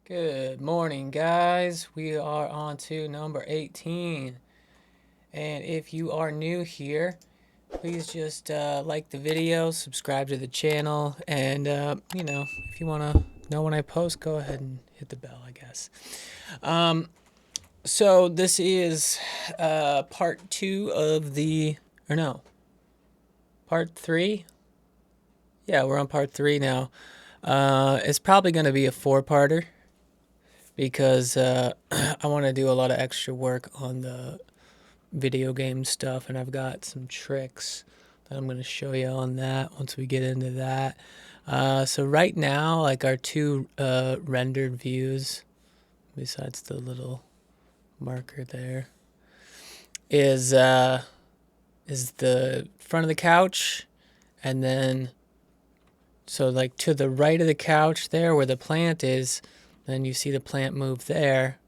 Good morning, guys. We are on to number 18. And if you are new here, please just like the video, subscribe to the channel, and if you want to know when I post, go ahead and hit the bell, I guess. So this is part 2 of part 3. Yeah, we're on part 3 now. It's probably going to be a 4-parter because I want to do a lot of extra work on the video game stuff, and I've got some tricks that I'm going to show you on that once we get into that. So right now, like our 2 rendered views, besides the little marker there, is the front of the couch, and then so like to the right of the couch there where the plant is, then you see the plant move there,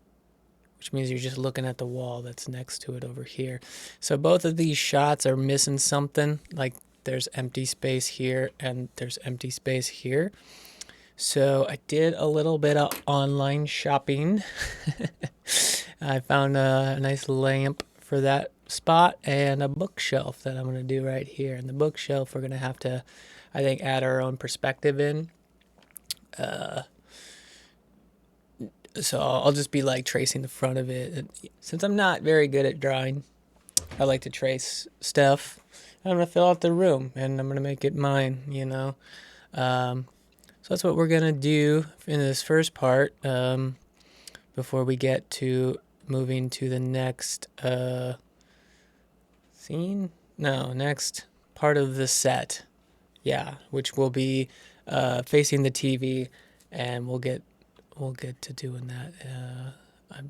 which means you're just looking at the wall that's next to it over here. So both of these shots are missing something. Like there's empty space here and there's empty space here. So I did a little bit of online shopping. I found a nice lamp for that spot and a bookshelf that I'm going to do right here. And the bookshelf we're going to have to, I think, add our own perspective in. So I'll just be like tracing the front of it. And since I'm not very good at drawing, I like to trace stuff. I'm going to fill out the room and I'm going to make it mine, you know. So that's what we're going to do in this first part before we get to moving to the next scene. No, next part of the set. Yeah, which will be facing the TV, and we'll get to doing that. I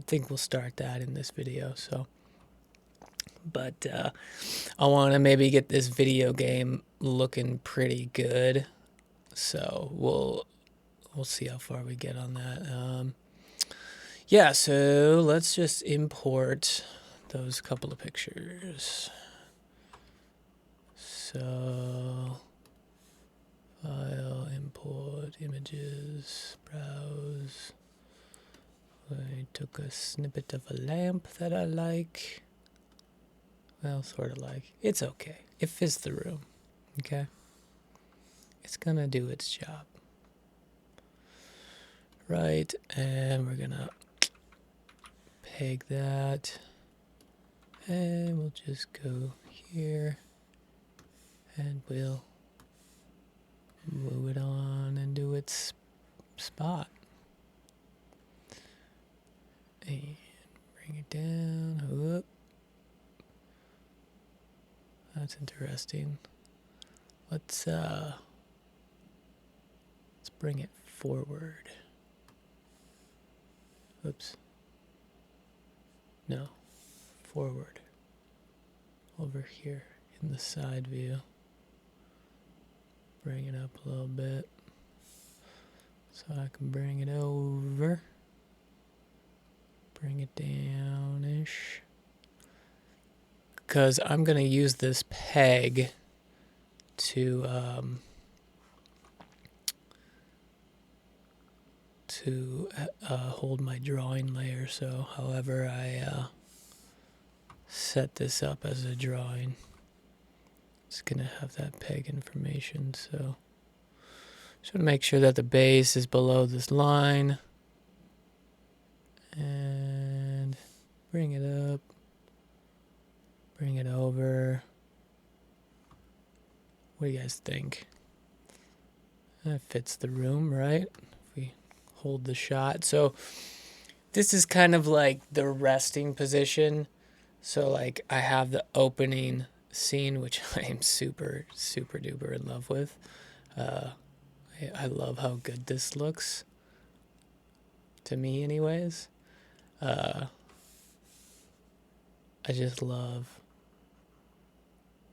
think we'll start that in this video. So, but I want to maybe get this video game looking pretty good. So we'll see how far we get on that. Yeah. So let's just import those couple of pictures. So file, import, images, browse. I took a snippet of a lamp that I like. Well, sort of like. It's okay. It fits the room. Okay? It's gonna do its job. Right, and we're gonna peg that. And we'll just go here. And we'll move it on into its spot. And bring it down. Whoop. That's interesting. Let's bring it forward. Oops. No. Forward. Over here in the side view. Bring it up a little bit so I can bring it over. Bring it down-ish. Because I'm going to use this peg to hold my drawing layer. So however I set this up as a drawing, it's going to have that peg information. So just want to make sure that the base is below this line. And bring it up. Bring it over. What do you guys think? That fits the room, right? If we hold the shot. So this is kind of like the resting position. So like I have the opening scene, which I am super, super duper in love with. I love how good this looks. To me anyways. I just love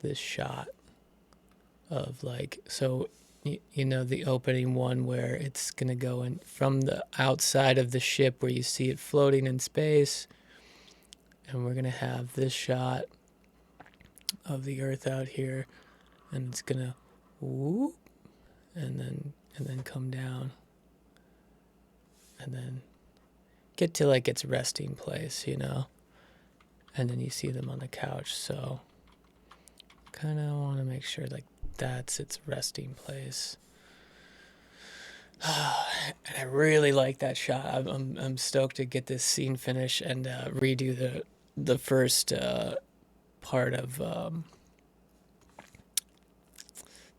this shot of like, so you know the opening one where it's gonna go in from the outside of the ship where you see it floating in space, and we're gonna have this shot of the earth out here, and it's gonna whoop, and then come down, and then get to like its resting place, you know, and then you see them on the couch. So kind of want to make sure like that's its resting place. And I really like that shot. I'm stoked to get this scene finished and redo the first part of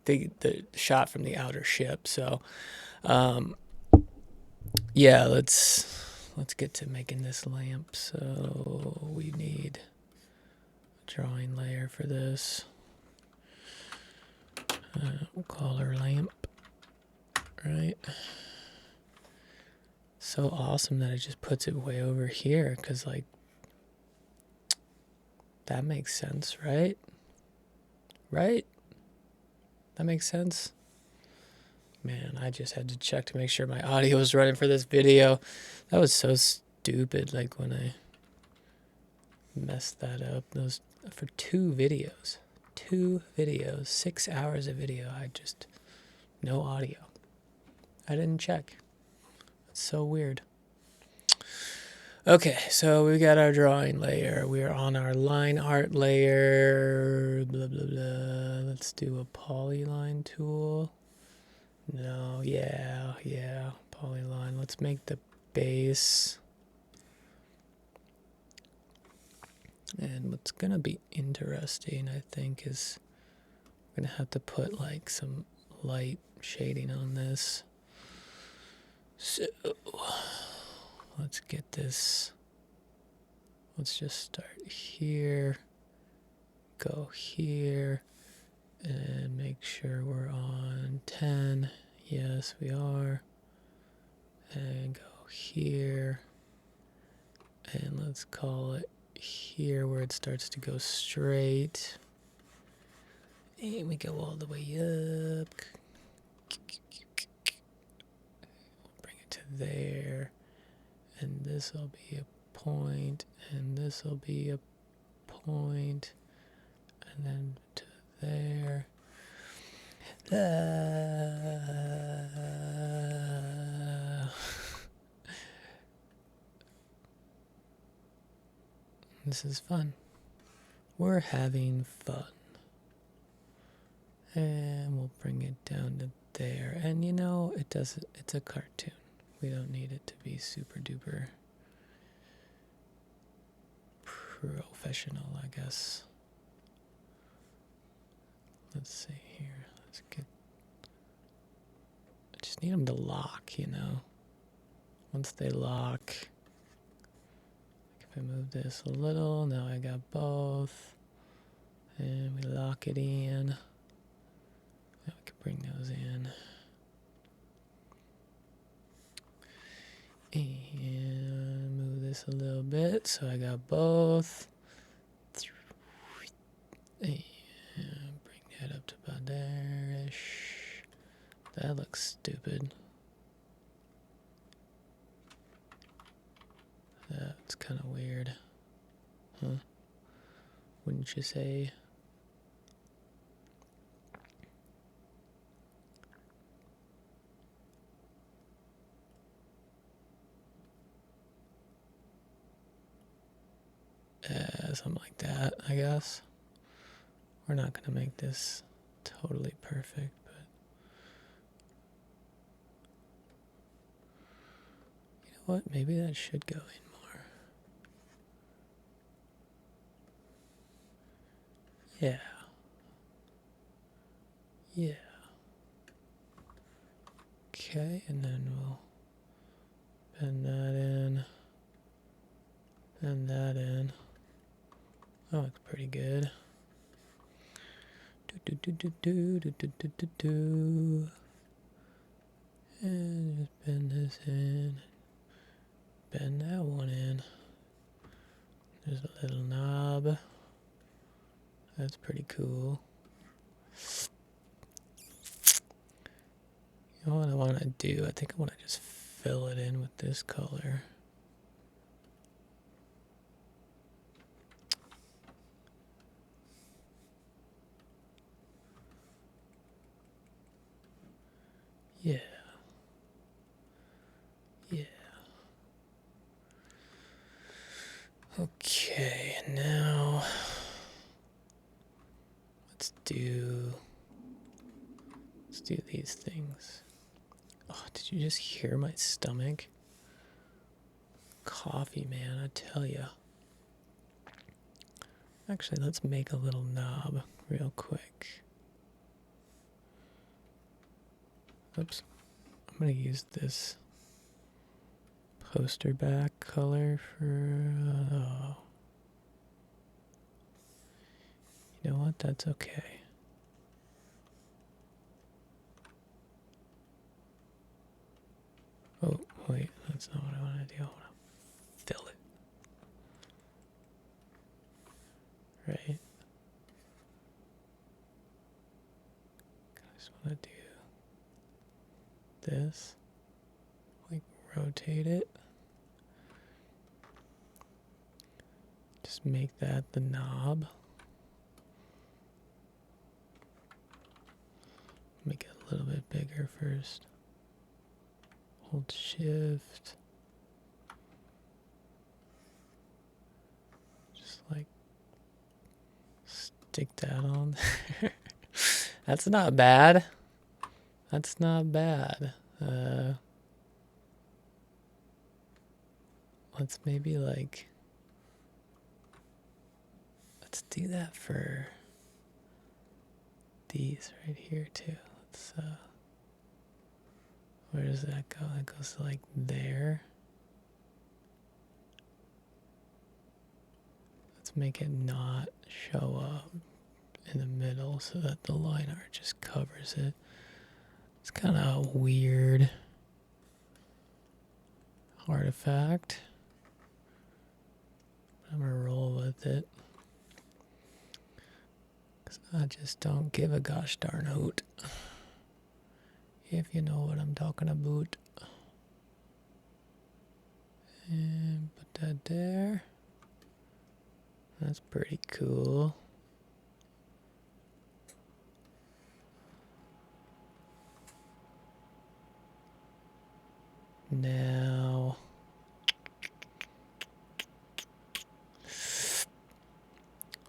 the shot from the outer ship. So yeah, let's get to making this lamp. So we need a drawing layer for this. We'll call her lamp. Right. So awesome that it just puts it way over here, because like that makes sense, right? Right? That makes sense. Man, I just had to check to make sure my audio was running for this video. That was so stupid, like when I messed that up. Those for 2 videos. 6 hours of video. No audio. I didn't check. That's so weird. Okay, so we got our drawing layer. We're on our line art layer. Blah, blah, blah. Let's do a polyline tool. No, yeah, polyline. Let's make the base. And what's going to be interesting, I think, is we're going to have to put like some light shading on this. So let's get this. Let's just start here, go here, and make sure we're on 10. Yes, we are. And go here. And let's call it here where it starts to go straight. And we go all the way up. Bring it to there. And this will be a point. And this will be a point. And then to there. This is fun. We're having fun. And we'll bring it down to there. And you know, it's a cartoon. We don't need it to be super duper professional, I guess. Let's see here. I just need them to lock, you know. Once they lock, if I move this a little, now I got both. And we lock it in. Now we can bring those in. And move this a little bit, so I got both. And bring that up to about there-ish. That looks stupid. That's kind of weird. Huh? Wouldn't you say? Something like that, I guess. We're not going to make this totally perfect, but you know what? Maybe that should go in more. Yeah. Yeah. Okay, and then we'll bend that in. Bend that in. That looks pretty good. And just bend this in. Bend that one in. There's a little knob. That's pretty cool. You know what I want to do? I think I want to just fill it in with this color. Yeah. Yeah. Okay, now let's do these things. Oh, did you just hear my stomach? Coffee, man, I tell ya. Actually, let's make a little knob real quick. Oops. I'm gonna use this poster back color for, you know what, that's okay. Oh, wait, that's not what I want to do. I want to fill it. Right? I just want to do this. Like, rotate it. Just make that the knob. Make it a little bit bigger first. Hold shift. Just like stick that on there. That's not bad. That's not bad. Let's maybe like, let's do that for these right here too. Let's, where does that go? That goes to like there. Let's make it not show up in the middle so that the line art just covers it. It's kind of a weird artifact. I'm gonna roll with it. Cause I just don't give a gosh darn hoot. If you know what I'm talking about. And put that there. That's pretty cool. Now,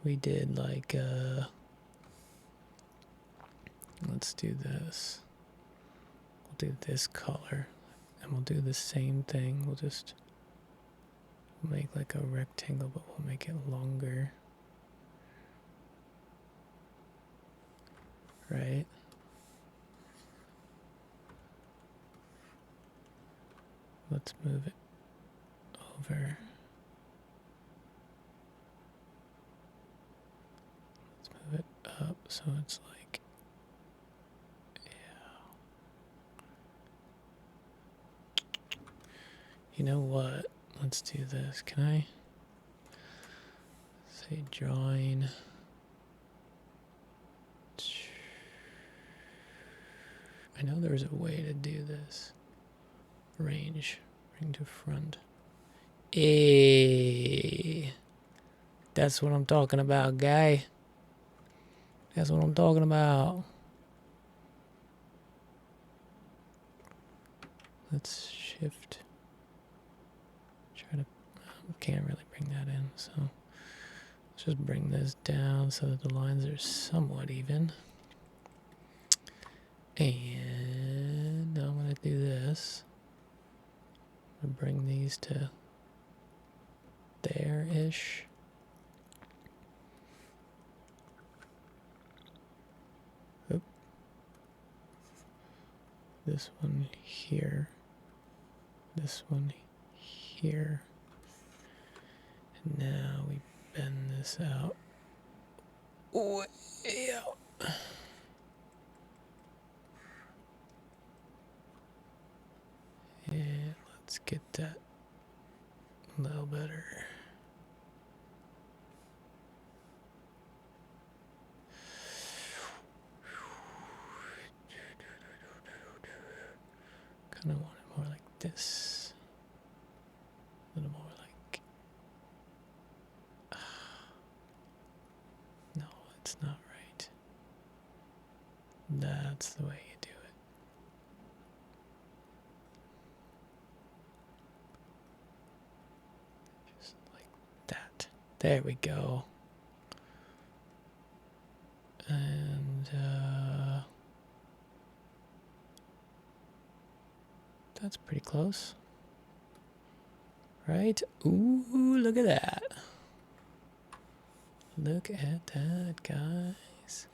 we did like, let's do this. We'll do this color. And we'll do the same thing. We'll just make like a rectangle, but we'll make it longer. Right? Let's move it over. Let's move it up so it's like, yeah. You know what? Let's do this. Can I say drawing? I know there's a way to do this. Range, bring to front. That's what I'm talking about, guy. That's what I'm talking about. Let's shift. Try to, can't really bring that in, so let's just bring this down so that the lines are somewhat even. And now I'm gonna do this. I'm gonna bring these to there-ish. Oop. This one here. This one here. And now we bend this out. Way out. And let's get that a little better. Kind of want it more like this. A little more like... no, it's not right. That's the way you do There we go. And that's pretty close. Right? Ooh, look at that. Look at that, guys.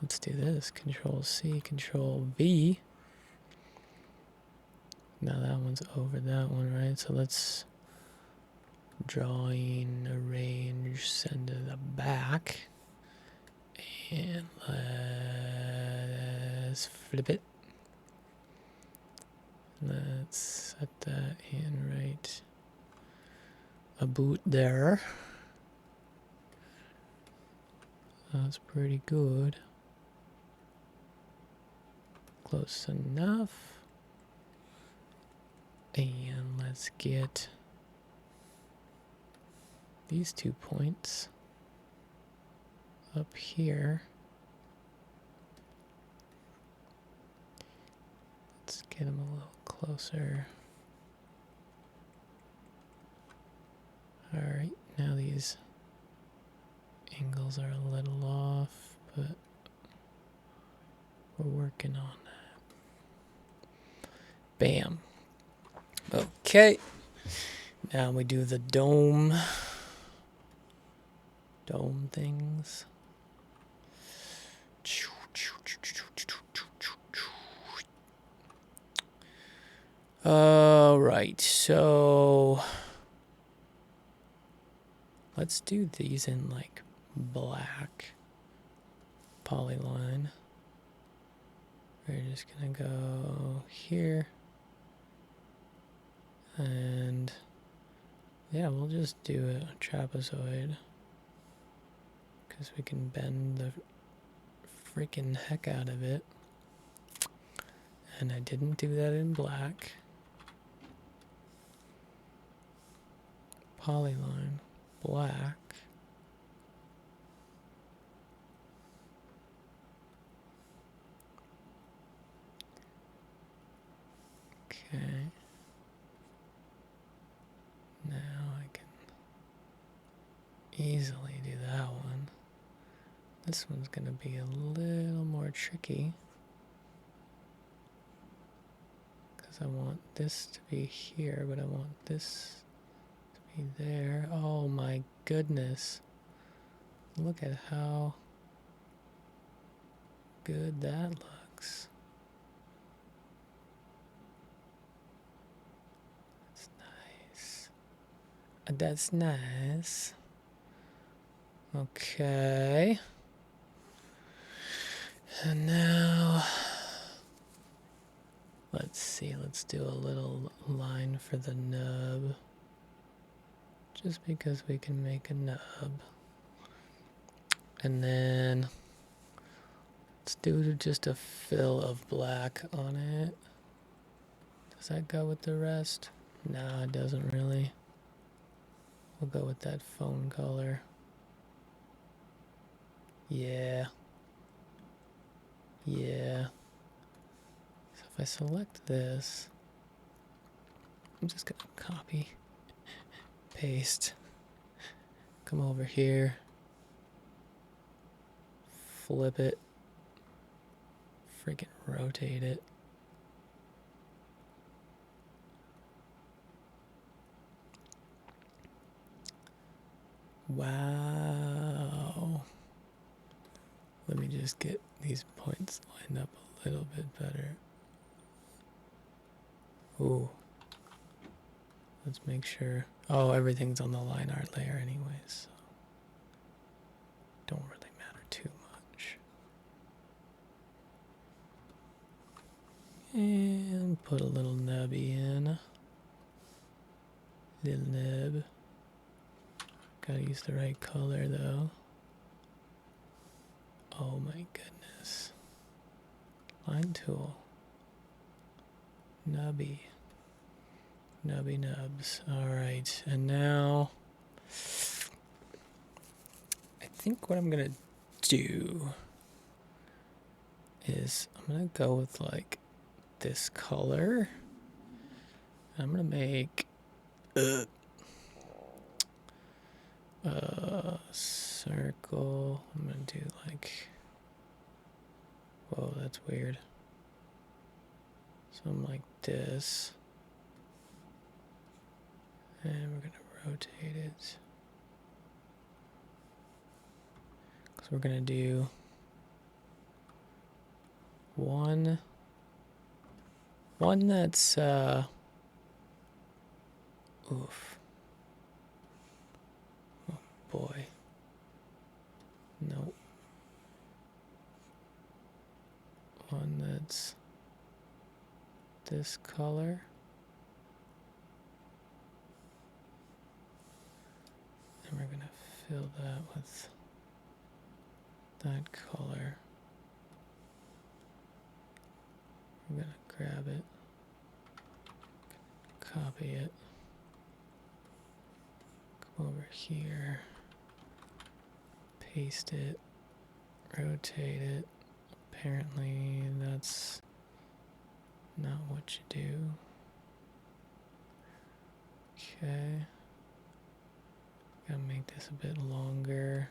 Let's do this. Control C, Control V. Now that one's over that one, right? So let's drawing, arrange, send to the back. And let's flip it. Let's set that in right about there. That's pretty good. Close enough. And let's get these 2 points up here. Let's get them a little closer. Alright, now these angles are a little off, but we're working on that. Bam. Okay. Now we do the dome things. Alright, so let's do these in like black polyline. We're just gonna go here. And yeah, we'll just do a trapezoid because we can bend the freaking heck out of it. And I didn't do that in black. Polyline, black. Okay. Now I can easily do that one. This one's going to be a little more tricky because I want this to be here, but I want this to be there. Oh my goodness. Look at how good that looks. That's nice. Okay. And now, let's see, let's do a little line for the nub. Just because we can make a nub. And then, let's do just a fill of black on it. Does that go with the rest? Nah, it doesn't really. We'll go with that phone color. Yeah. Yeah. So if I select this, I'm just gonna copy, paste, come over here, flip it, freaking rotate it. Wow. Let me just get these points lined up a little bit better. Ooh. Let's make sure. Oh, everything's on the line art layer anyways, so don't really matter too much. And put a little nubby in. Little nub. Gotta use the right color though. Oh my goodness. Line tool. Nubby. Nubby nubs. Alright, and now I think what I'm gonna do is I'm gonna go with like this color. I'm gonna make a circle. I'm gonna do like, whoa, that's weird. Something like this. And we're gonna rotate it. Because we're gonna do one that's oof. Oh boy. Nope. One that's this color. And we're gonna fill that with that color. I'm gonna grab it, copy it, come over here, paste it, rotate it. Apparently that's not what you do. Okay. Gotta make this a bit longer.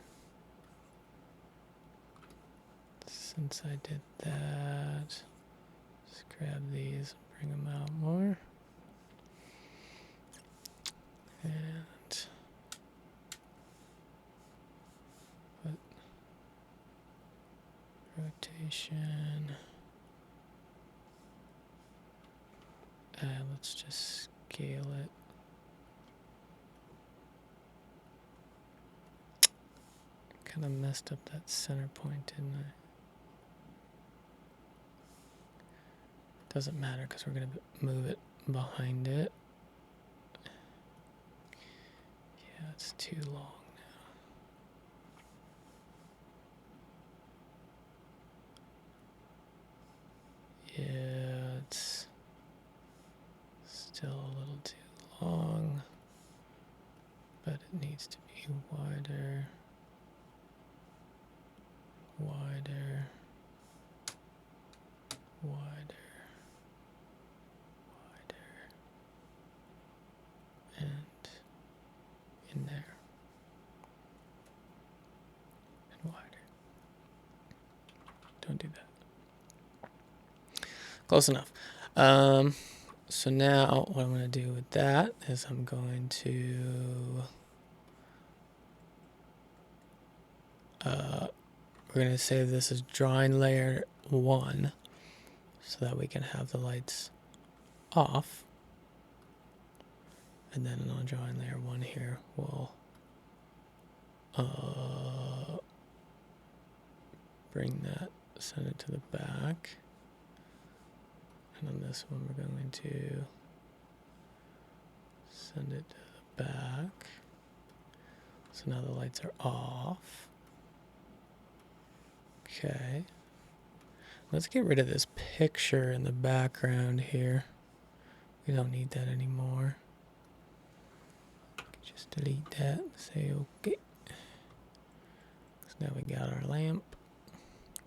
Since I did that, just grab these, bring them out more. And put rotation. Let's just scale it. Kind of messed up that center point, didn't I? Doesn't matter because we're going to move it behind it. Yeah, it's too long now. Yeah, it's still a little too long, but it needs to be wider, wider, wider. And in there. And wider. Don't do that. Close enough. So now what I'm going to do with that is I'm going to we're going to save this as drawing layer 1 so that we can have the lights off. And then on drawing layer 1 here, we'll bring that, send it to the back. And on this one, we're going to send it to the back. So now the lights are off. Okay. Let's get rid of this picture in the background here. We don't need that anymore. Just delete that, say okay. So now we got our lamp,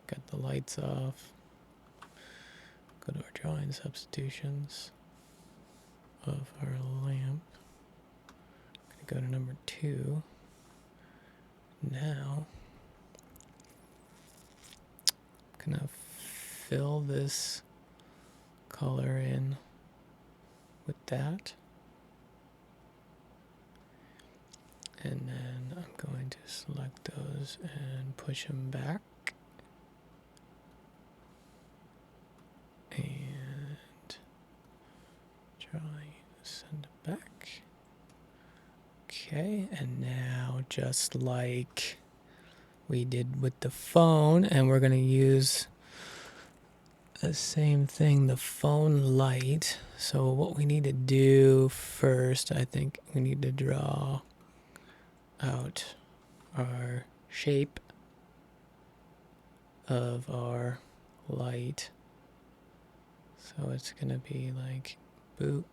got the lights off. Go to our drawing substitutions of our lamp. Gonna go to number 2. Now, I'm gonna fill this color in with that. And then I'm going to select those and push them back. And try send it back. Okay, and now just like we did with the phone, and we're going to use the same thing, the phone light. So what we need to do first, I think we need to draw out our shape of our light. So it's going to be like boop.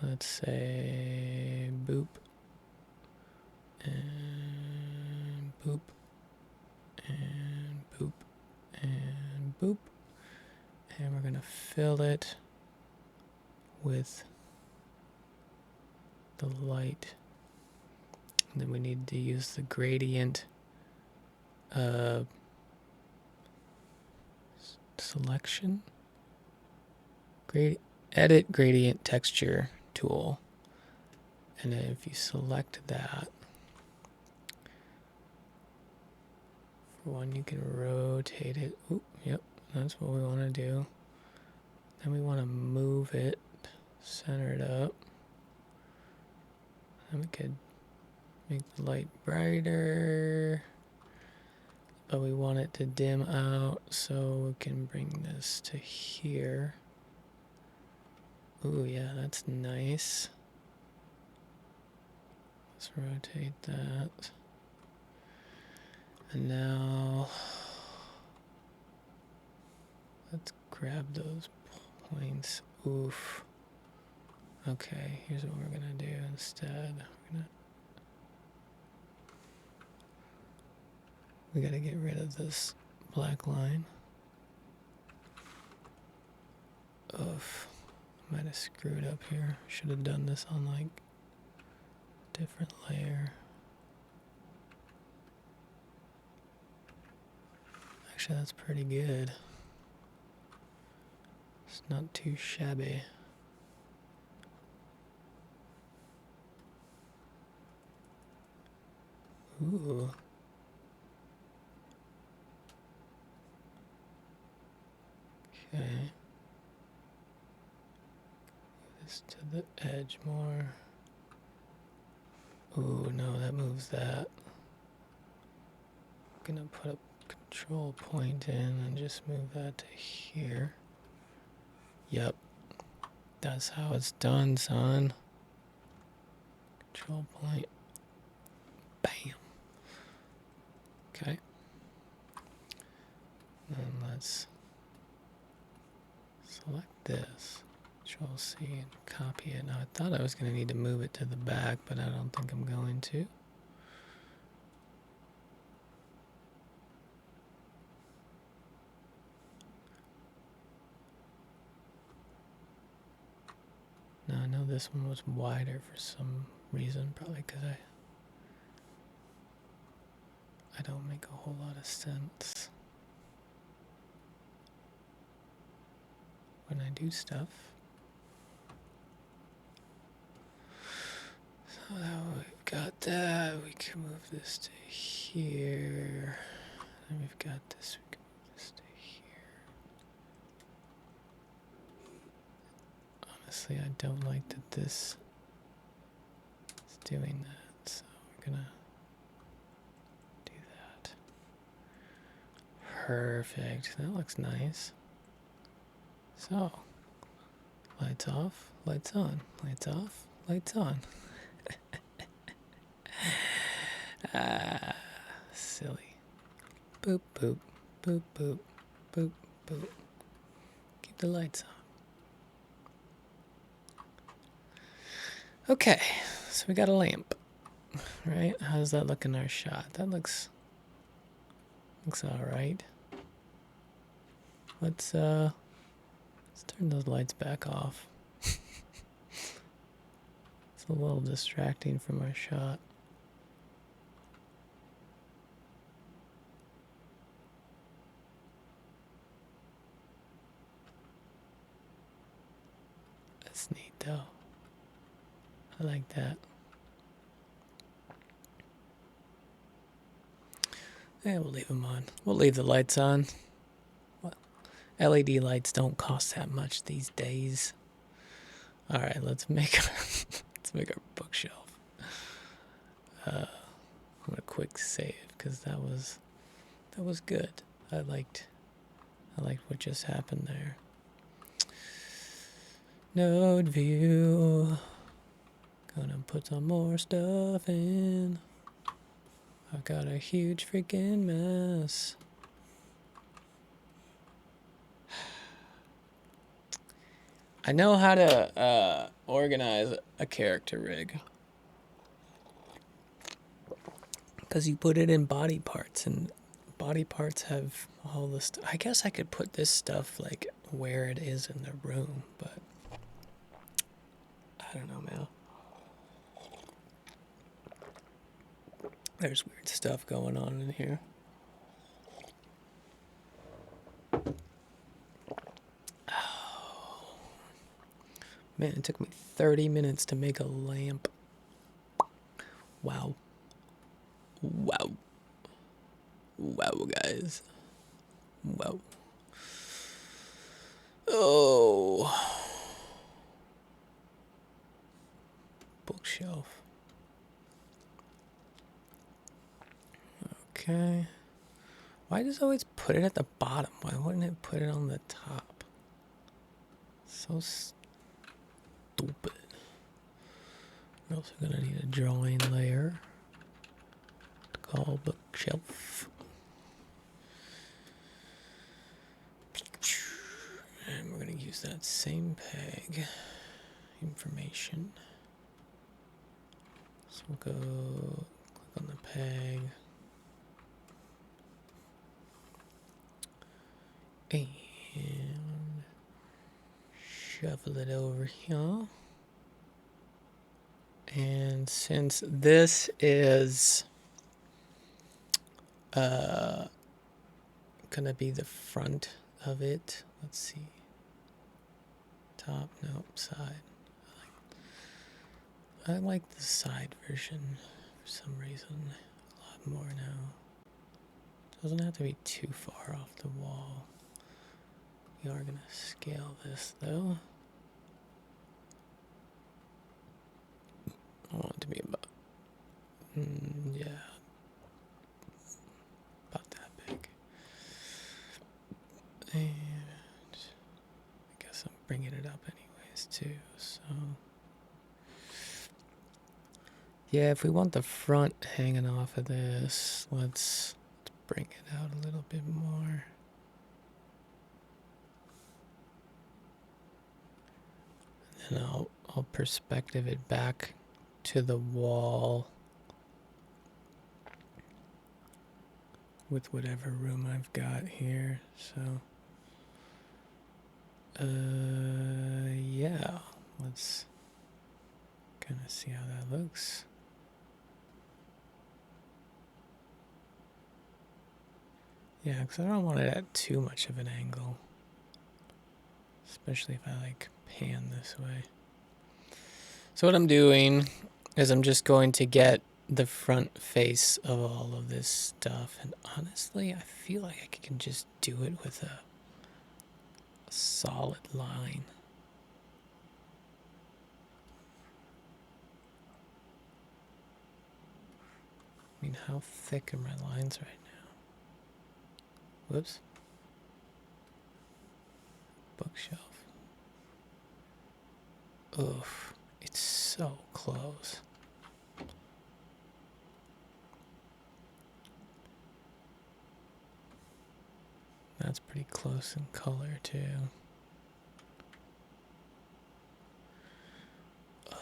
Let's say boop and boop and boop and boop. And we're going to fill it with the light. And then we need to use the gradient selection. Edit gradient texture tool. And then if you select that, for one, you can rotate it. Oop, yep, that's what we want to do. Then we want to move it, center it up. And we could make the light brighter, but we want it to dim out, so we can bring this to here. Ooh, yeah, that's nice. Let's rotate that. And now let's grab those points. Oof. Okay, here's what we're gonna do instead. We gotta get rid of this black line. Oof. Might have screwed up here. Should have done this on like a different layer. Actually, that's pretty good. It's not too shabby. Ooh. Okay. Move this to the edge more. Ooh, no, that moves that. I'm gonna put a control point in and just move that to here. Yep. That's how it's done, son. Control point. Bam. Okay. Then let's select this. Control C and copy it. Now I thought I was going to need to move it to the back, but I don't think I'm going to. Now I know this one was wider for some reason, probably because I don't make a whole lot of sense when I do stuff. So now we've got that, we can move this to here. And we've got this, we can move this to here. Honestly, I don't like that this is doing that, so we're gonna do that. Perfect, that looks nice. So, lights off, lights on, lights off, lights on. Ah, silly. Boop, boop, boop, boop, boop, boop. Keep the lights on. Okay, so we got a lamp, right? How does that look in our shot? That looks all right. Let's turn those lights back off. It's a little distracting from our shot. That's neat though. I like that. Yeah, we'll leave them on. We'll leave the lights on. Well, LED lights don't cost that much these days. All right, let's make our bookshelf. I'm gonna quick save because that was good. I liked what just happened there. Node view. Gonna put some more stuff in. I've got a huge freaking mess. I know how to organize a character rig. Because you put it in body parts, and body parts have all this. I guess I could put this stuff like where it is in the room, but I don't know, man. There's weird stuff going on in here. Oh. Man, it took me 30 minutes to make a lamp. Wow. Wow. Wow, guys. Wow. Oh. Bookshelf. Okay. Why does it always put it at the bottom? Why wouldn't it put it on the top? So stupid. We're also gonna need a drawing layer to call bookshelf. And we're gonna use that same peg information. So we'll go click on the peg. And shuffle it over here. And since this is gonna be the front of it, let's see. Top, nope, side. I like the side version for some reason a lot more now. Doesn't have to be too far off the wall. We are gonna scale this though. I want it to be about, yeah, about that big. And I guess I'm bringing it up anyways too, so. Yeah, if we want the front hanging off of this, let's bring it out a little bit more. And I'll perspective it back to the wall with whatever room I've got here. So, yeah, let's kind of see how that looks. Yeah, because I don't want it at too much of an angle, especially if I like pan this way. So what I'm doing is I'm just going to get the front face of all of this stuff, and honestly I feel like I can just do it with a solid line. I mean, how thick are my lines right now? Whoops. Bookshelf. Oof, it's so close. That's pretty close in color too. Ugh.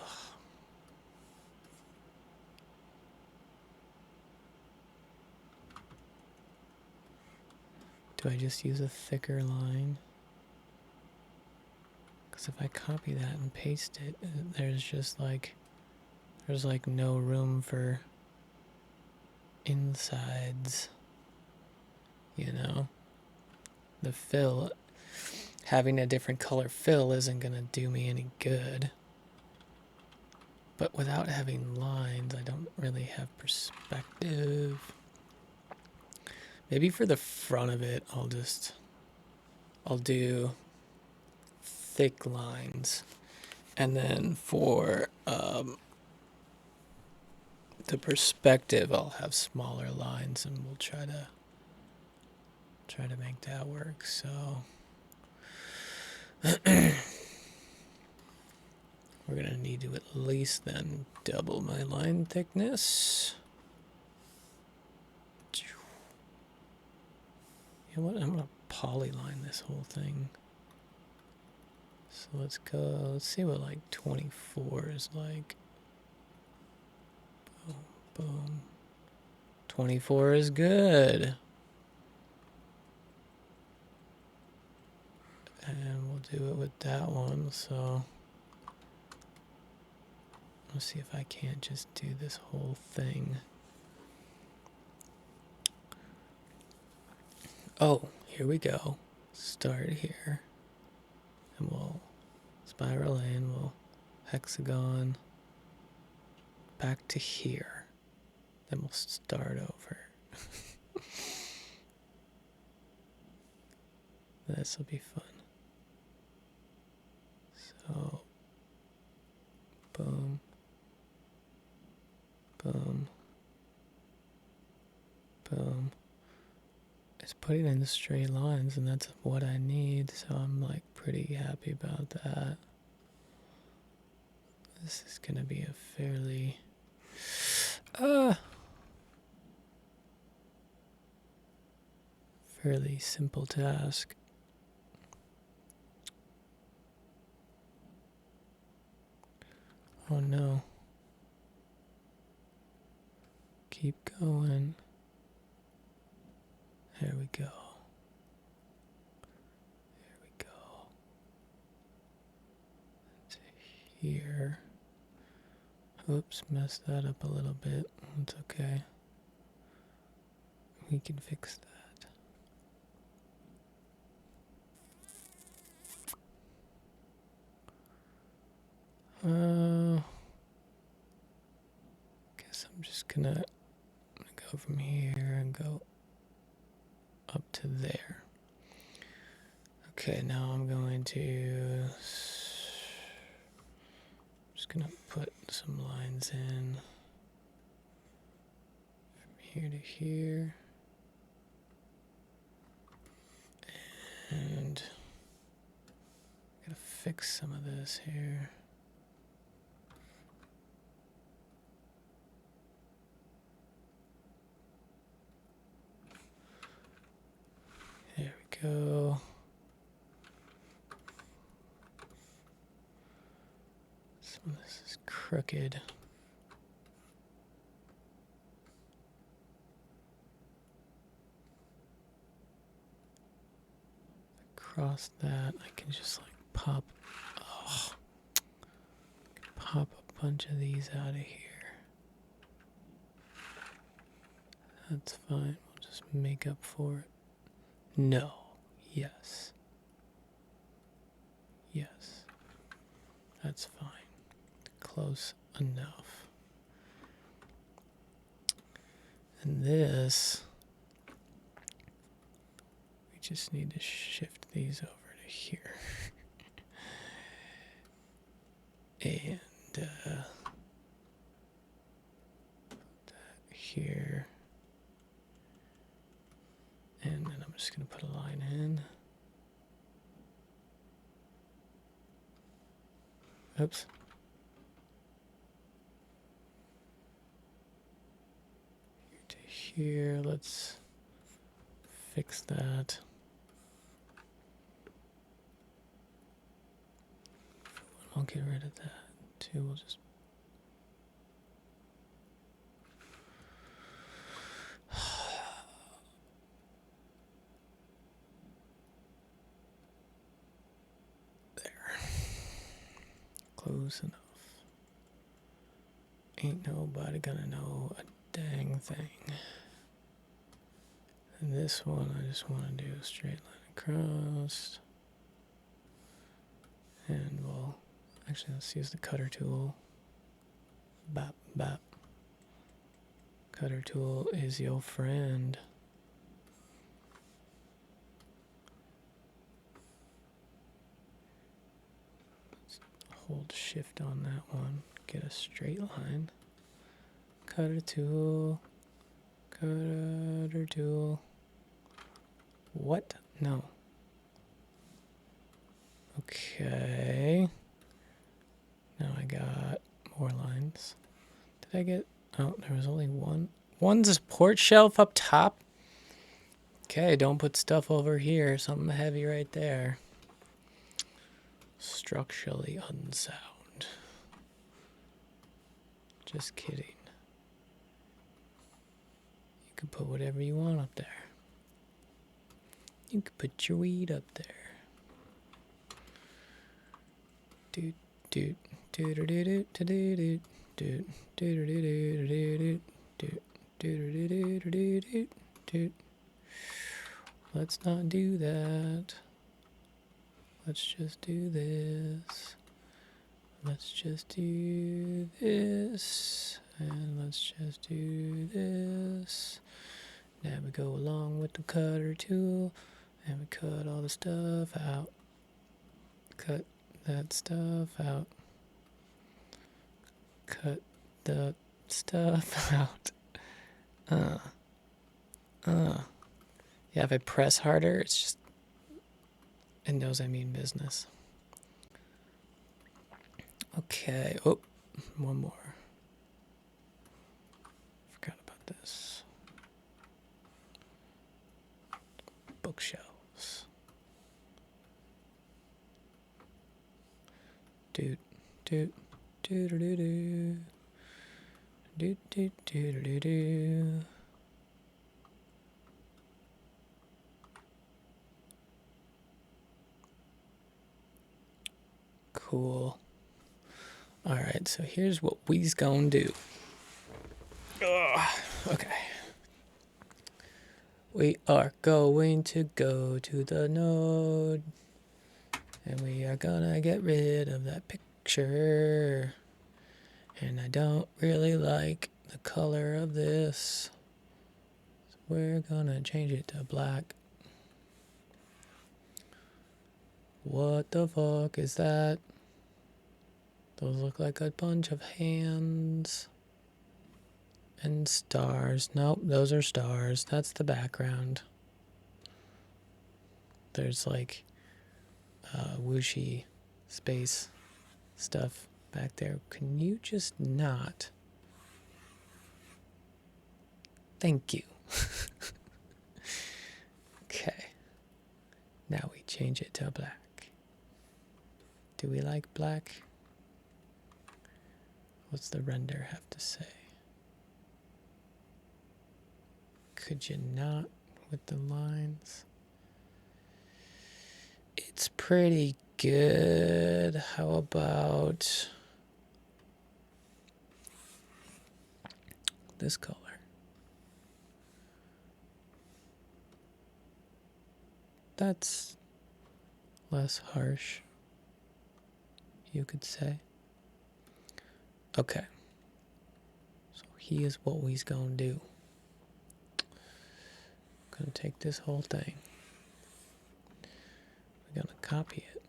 Do I just use a thicker line? Because if I copy that and paste it, there's like no room for insides, you know? The fill, having a different color fill isn't gonna do me any good. But without having lines, I don't really have perspective. Maybe for the front of it, I'll do thick lines. And then for the perspective, I'll have smaller lines, and we'll try to make that work. So we're gonna need to at least then double my line thickness. You know what? I'm gonna polyline this whole thing. So let's go. Let's see what like 24 is like. Boom, boom. 24 is good. And we'll do it with that one. So let's see if I can't just do this whole thing Oh, here we go. Start here. And we'll spiral in, we'll hexagon back to here. Then we'll start over. This will be fun. So, boom, boom, boom. It's putting in the straight lines, and that's what I need, so I'm like pretty happy about that. This is gonna be a fairly fairly simple task. Oh no. Keep going. There we go. There we go. To here. Oops, messed that up a little bit. It's okay. We can fix that. Guess I'm just gonna go from here and go up to there. Okay, now I'm going to just gonna put some lines in from here to here. And I gotta fix some of this here. There we go. Some of this is crooked. Across that, I can just like pop a bunch of these out of here. That's fine. We'll just make up for it. No. Yes. Yes. That's fine. Close enough. And this, we just need to shift these over to here. And put that here. And then I'm just going to put a line in. Oops. Here to here. Let's fix that. I'll get rid of that too. We'll just close enough. Ain't nobody gonna know a dang thing. And this one, I just want to do a straight line across. And we'll, actually, let's use the cutter tool. Bap, bap. Cutter tool is your friend. Hold shift on that one, get a straight line. Cutter tool, cutter tool. What? No. Okay. Now I got more lines. Did I get, oh, there was only one. One's a support shelf up top. Okay, don't put stuff over here. Something heavy right there. Structurally unsound. Just kidding. You can put whatever you want up there. You can put your weed up there. Doot doot doot doot doot doot doot doot doot doot doot doot doot. Let's not do that. Let's just do this. Let's just do this. And let's just do this. Now we go along with the cutter tool. And we cut all the stuff out. Cut that stuff out. Cut the stuff out. Yeah, if I press harder, it's just, it knows I mean business. Okay, oh, one more. Forgot about this. Bookshelves. Doot, doot, doot, doot, doot, doot, doot, doot, doot, doot. Cool. All right, so here's what we's gonna do. Okay. We are going to go to the node, and we are gonna get rid of that picture. And I don't really like the color of this, so we're gonna change it to black. What the fuck is that? Those look like a bunch of hands and stars. Nope, those are stars. That's the background. There's like whooshy space stuff back there. Can you just not? Thank you. Okay. Now we change it to black. Do we like black? What's the render have to say? Could you not with the lines? It's pretty good. How about this color? That's less harsh, you could say. Okay. So here's what we's gonna do. Gonna take this whole thing. We're gonna copy it.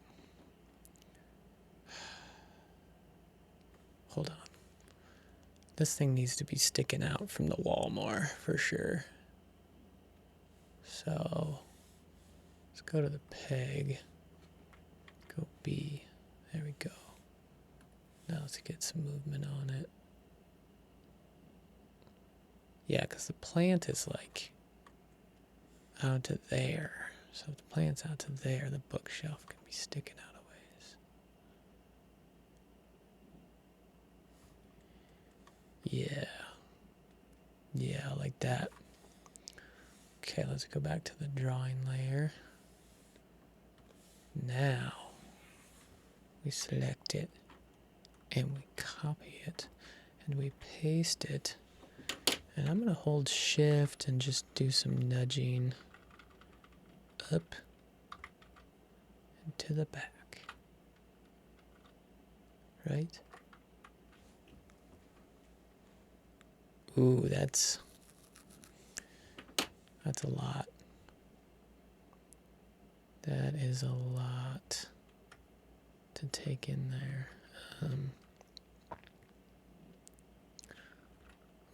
Hold on. This thing needs to be sticking out from the wall more, for sure. So let's go to the peg. Go B. There we go. Now let's get some movement on it. Yeah, because the plant is like out to there. So if the plant's out to there, the bookshelf can be sticking out a ways. Yeah. Yeah, like that. Okay, let's go back to the drawing layer. Now we select it and we copy it and we paste it. And I'm going to hold shift and just do some nudging up and to the back. Right? Ooh, that's a lot. That is a lot to take in there. I'm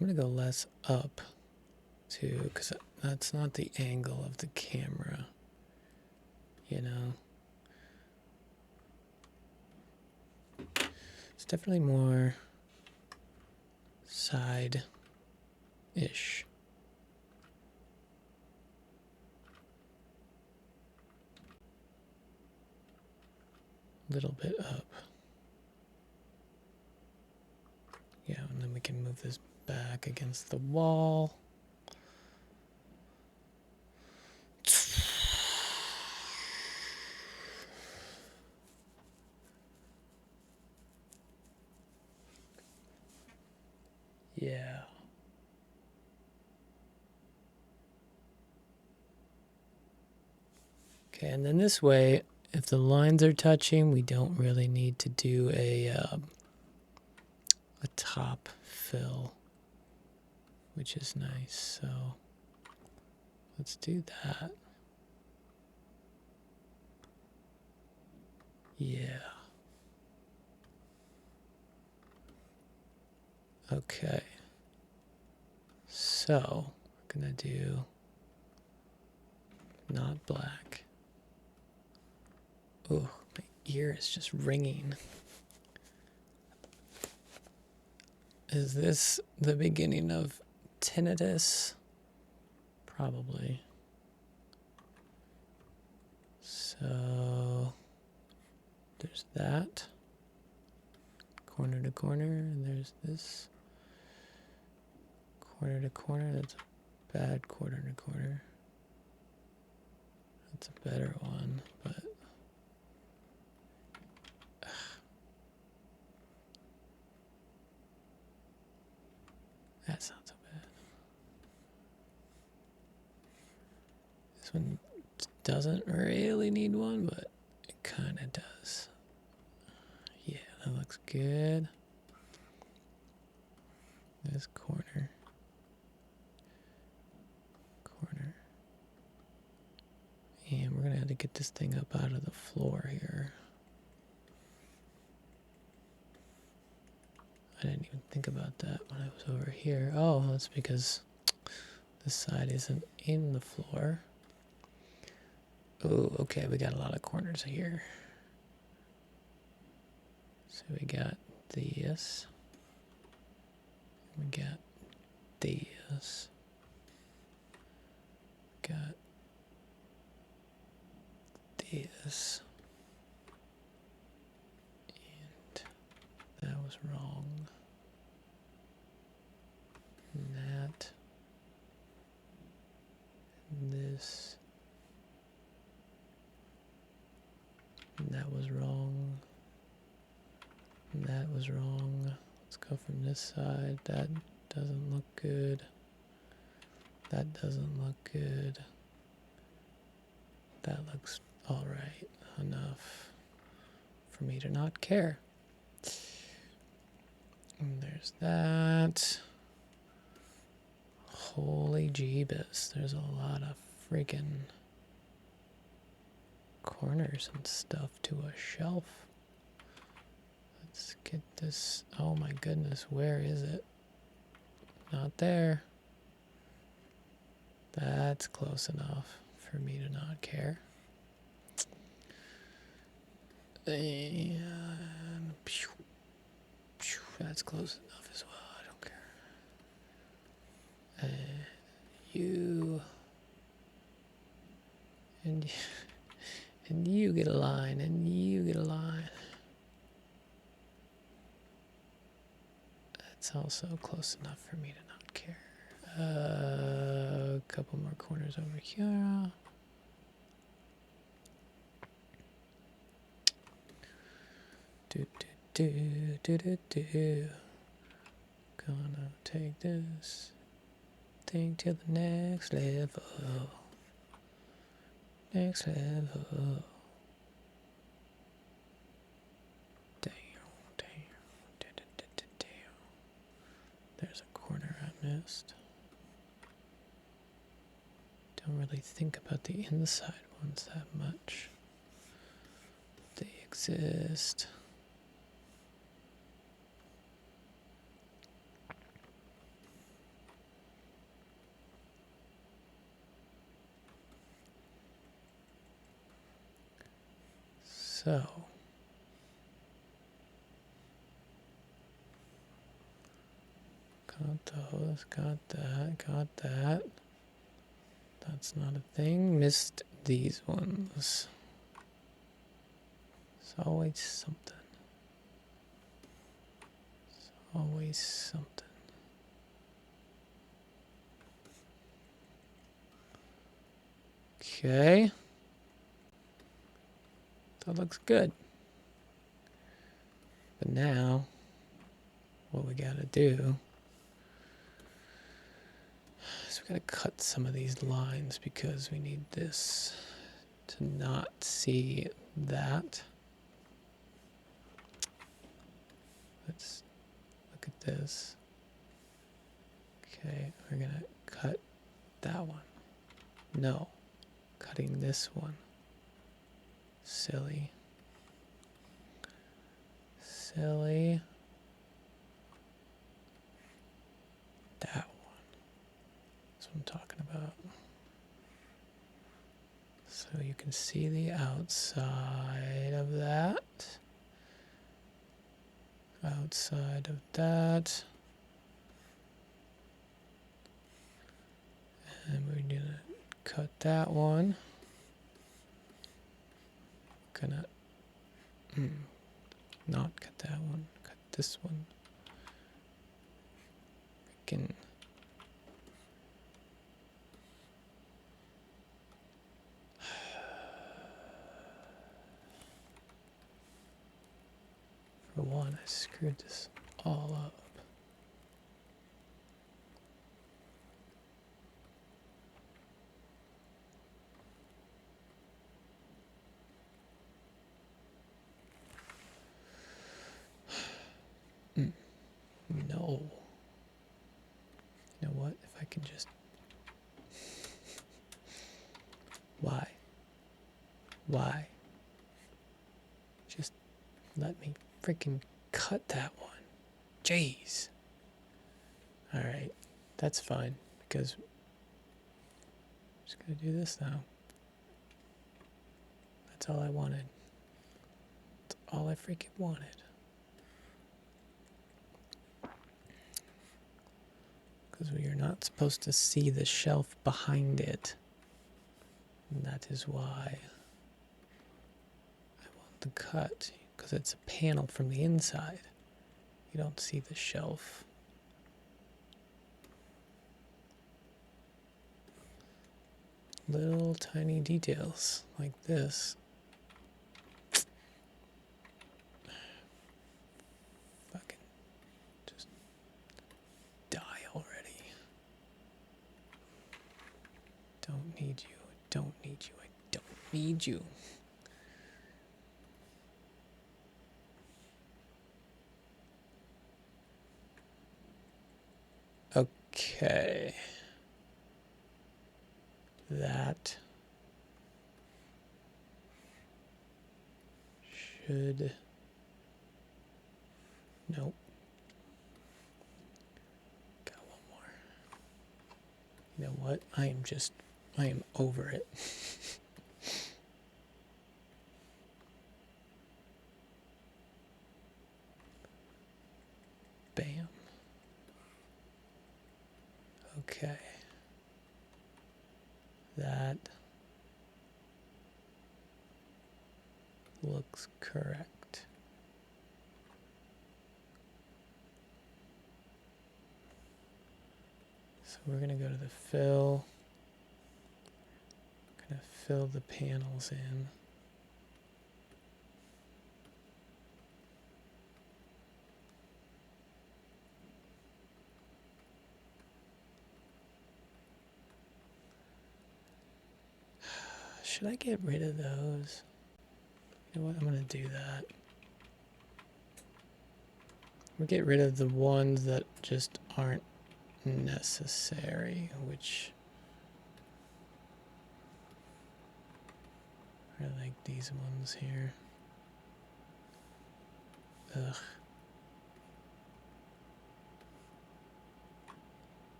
going to go less up too, because that's not the angle of the camera, you know. It's definitely more side-ish. A little bit up. Yeah, and then we can move this back against the wall. Yeah. Okay, and then this way, if the lines are touching, we don't really need to do a top fill, which is nice. So let's do that. Yeah. Okay. So we're gonna do not black. Oh, my ear is just ringing. Is this the beginning of tinnitus? Probably. So there's that. Corner to corner, and there's this. Corner to corner, that's a bad corner to corner. That's a better one, but that's not so bad. This one doesn't really need one, but it kind of does. Yeah, that looks good. This corner. And we're going to have to get this thing up out of the floor here. I didn't even think about that when I was over here. Oh, that's because this side isn't in the floor. Oh, okay, we got a lot of corners here. So we got this. We got this. Got this. And that was wrong. And that. And this. And that was wrong. And that was wrong. Let's go from this side. That doesn't look good. That doesn't look good. That looks alright enough for me to not care. And there's that. Holy jeebus, there's a lot of freaking corners and stuff to a shelf. Let's get this. Oh my goodness, where is it? Not there. That's close enough for me to not care. And that's close enough as well. I don't care. And you and you get a line, and you get a line. That's also close enough for me to not care. A couple more corners over here. Gonna take this thing to the next level. Next level. Damn. There's a corner I missed. Don't really think about the inside ones that much. They exist. So, got those, got that. That's not a thing. Missed these ones. It's always something. It's always something. Okay. That looks good. But now, what we gotta do is we gotta cut some of these lines because we need this to not see that. Let's look at this. Okay, we're gonna cut that one. No, cutting this one. Silly. Silly. That one. That's what I'm talking about. So you can see the outside of that. Outside of that. And we're gonna cut that one. Gonna not cut that one. Cut this one. Freaking. For one, I screwed this all up. No. You know what? If I can just... Why? Why? Just let me freaking cut that one. Jeez. Alright. That's fine. Because I'm just going to do this now. That's all I wanted. That's all I freaking wanted. Because we are not supposed to see the shelf behind it. And that is why I want the cut. Because it's a panel from the inside. You don't see the shelf. Little tiny details like this. Fucking just die already. Don't need you. I don't need you. I don't need you. Okay. That should... Nope. Got one more. You know what? I am over it. Bam. Okay. That looks correct. So we're going to go to the fill. Going to fill the panels in. Should I get rid of those? You know what? I'm going to do that. We'll get rid of the ones that just aren't necessary, which are like these ones here. Ugh.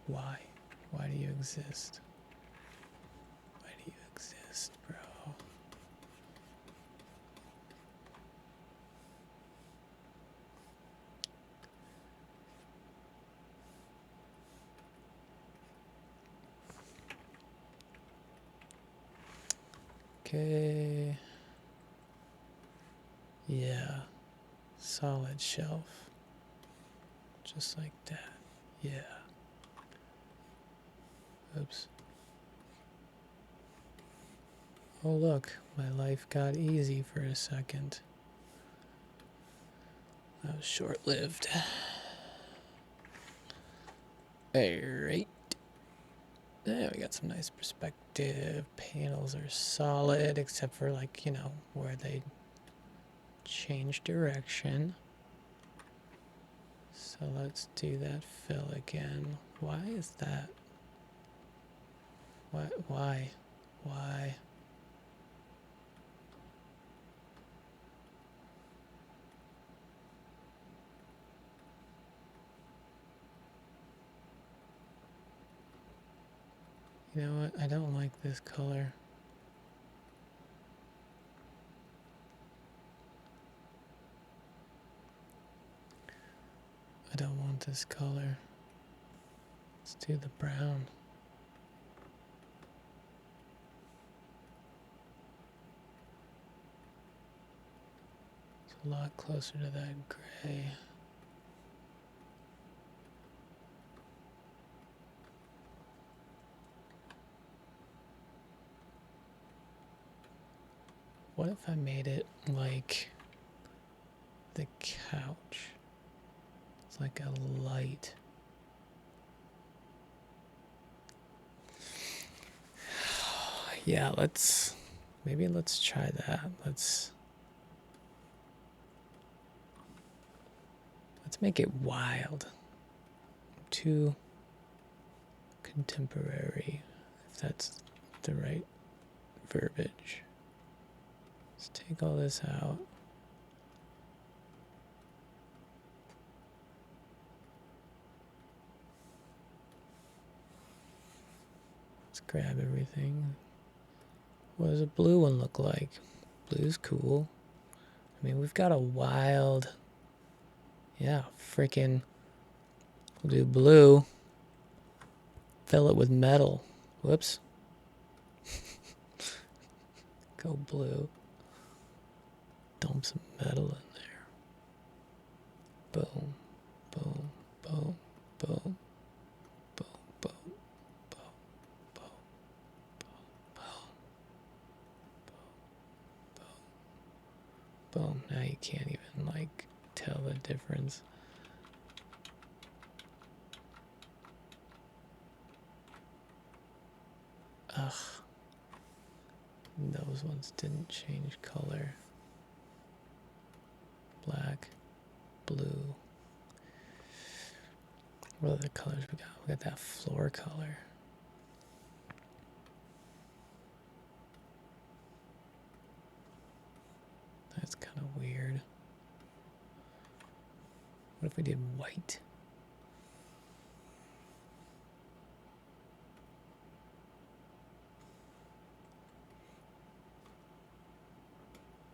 Why? Why do you exist? Why do you exist, bro? Okay. Yeah. Solid shelf. Just like that. Yeah. Oops. Oh look, my life got easy for a second. That was short-lived. Alright. Yeah, we got some nice perspective. Panels are solid, except for like, you know, where they change direction. So let's do that fill again. Why is that? Why? You know what? I don't like this color. I don't want this color. Let's do the brown. It's a lot closer to that gray. What if I made it like the couch? It's like a light. Yeah, maybe let's try that. Let's make it wild. Too contemporary, if that's the right verbiage. Let's take all this out. Let's grab everything. What does a blue one look like? Blue's cool. I mean, we've got a wild, yeah, freaking, we'll do blue, fill it with metal. Whoops. Go blue. Dump some metal in there. Boom, boom, boom, boom, boom, boom, boom, boom, boom, boom. Now you can't even like tell the difference. Ugh. Those ones didn't change color. Black, blue. What other colors we got? We got that floor color. That's kind of weird. What if we did white?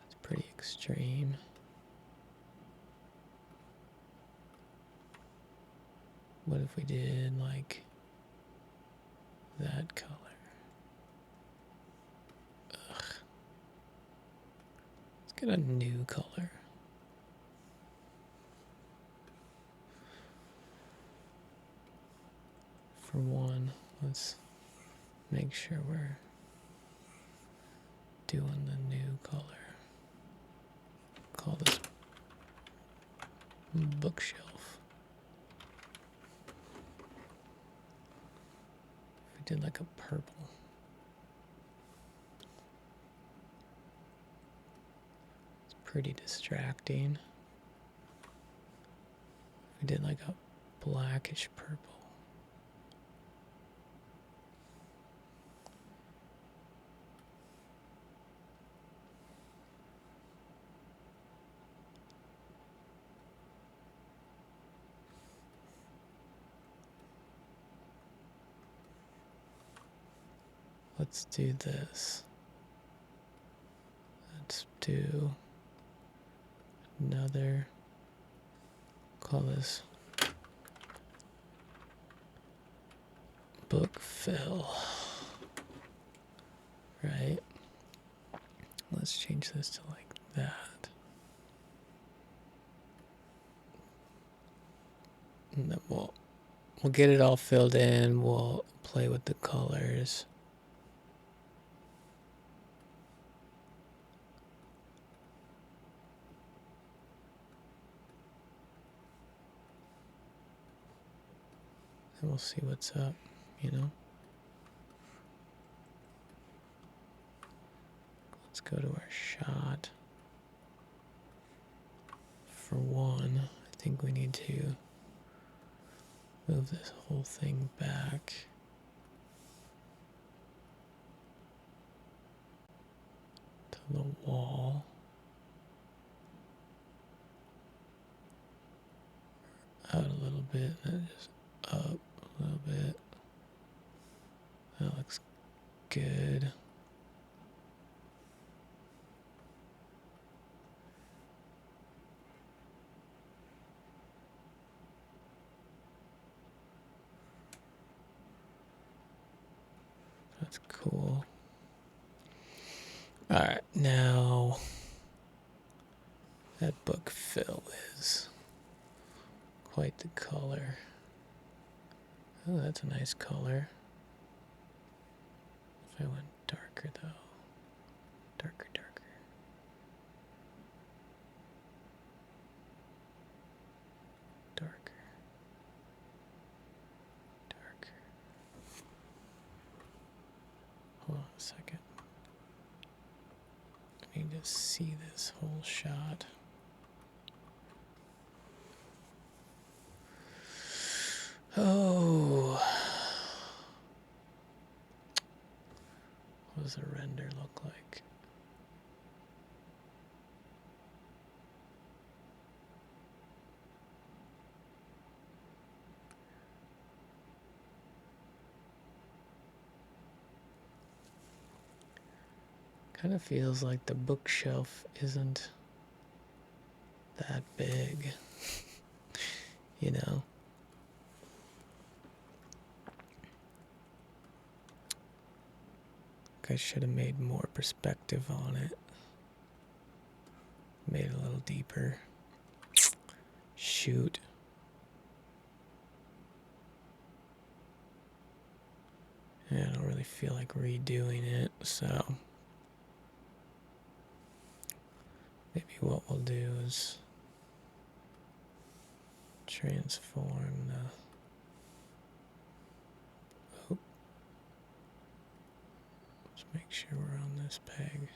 That's pretty extreme. What if we did like that color? Ugh. Let's get a new color. For one, let's make sure we're doing the new color. Call this bookshelf. We did like a purple. It's pretty distracting. We did like a blackish purple. Let's do this. Let's do another, call this book fill, right? Let's change this to like that. And then we'll get it all filled in. We'll play with the colors. And we'll see what's up, you know? go to our shot. For one, I think we need to move this whole thing back. To the wall. Out a little bit, and just up a little bit. That looks good. That's cool. All right, now that book fill is quite the color. Oh, that's a nice color. If I went darker though, darker. Hold on a second. I need to see this whole shot. Oh. What does the render look like? Kind of feels like the bookshelf isn't that big, you know? I should have made more perspective on it. Made it a little deeper. Shoot. Yeah, I don't really feel like redoing it, so maybe what we'll do is transform the... Oh. Let's make sure we're on this peg.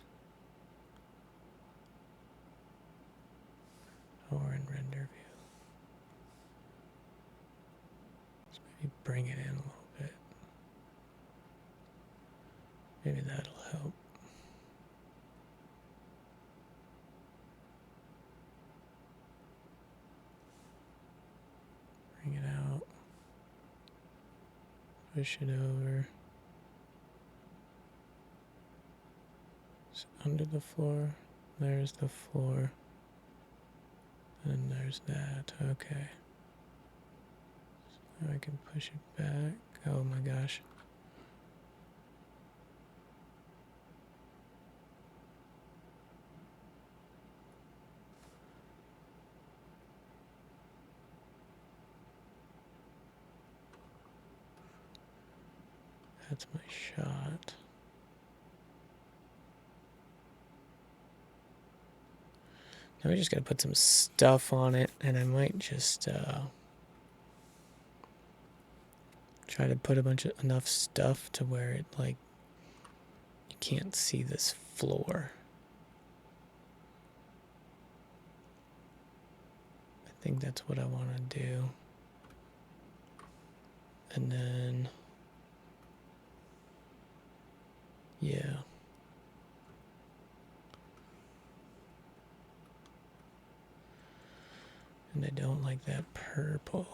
Oh, we're in render view. Let's maybe bring it in a little bit. Maybe that'll help. Bring it out. Push it over. It's under the floor. There's the floor. And there's that. Okay. So now I can push it back. Oh my gosh. That's my shot. Now we just gotta put some stuff on it, and I might just try to put enough stuff to where it like you can't see this floor. I think that's what I want to do. And then yeah. And I don't like that purple.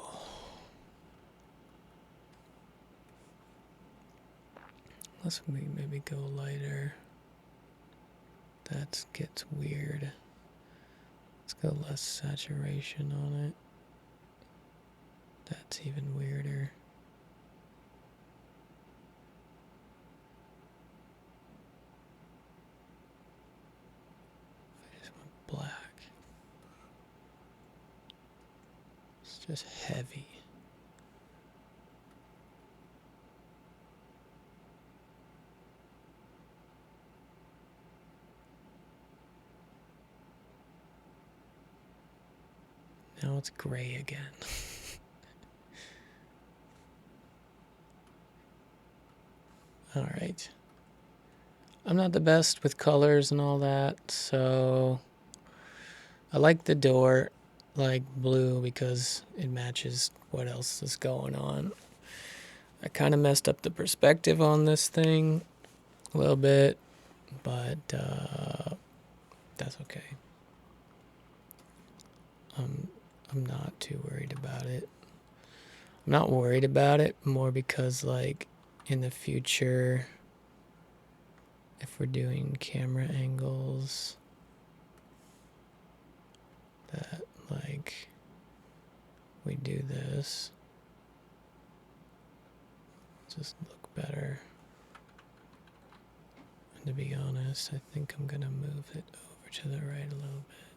Let's maybe go lighter. That gets weird. Let's go less saturation on it. That's even weirder. I just want black. It's just heavy. Now it's gray again. All right. I'm not the best with colors and all that, so I like the door like blue because it matches what else is going on. I kind of messed up the perspective on this thing a little bit, but that's okay. I'm not too worried about it. I'm not worried about it more because like in the future, if we're doing camera angles that like we do this, just look better. And to be honest, I think I'm gonna move it over to the right a little bit.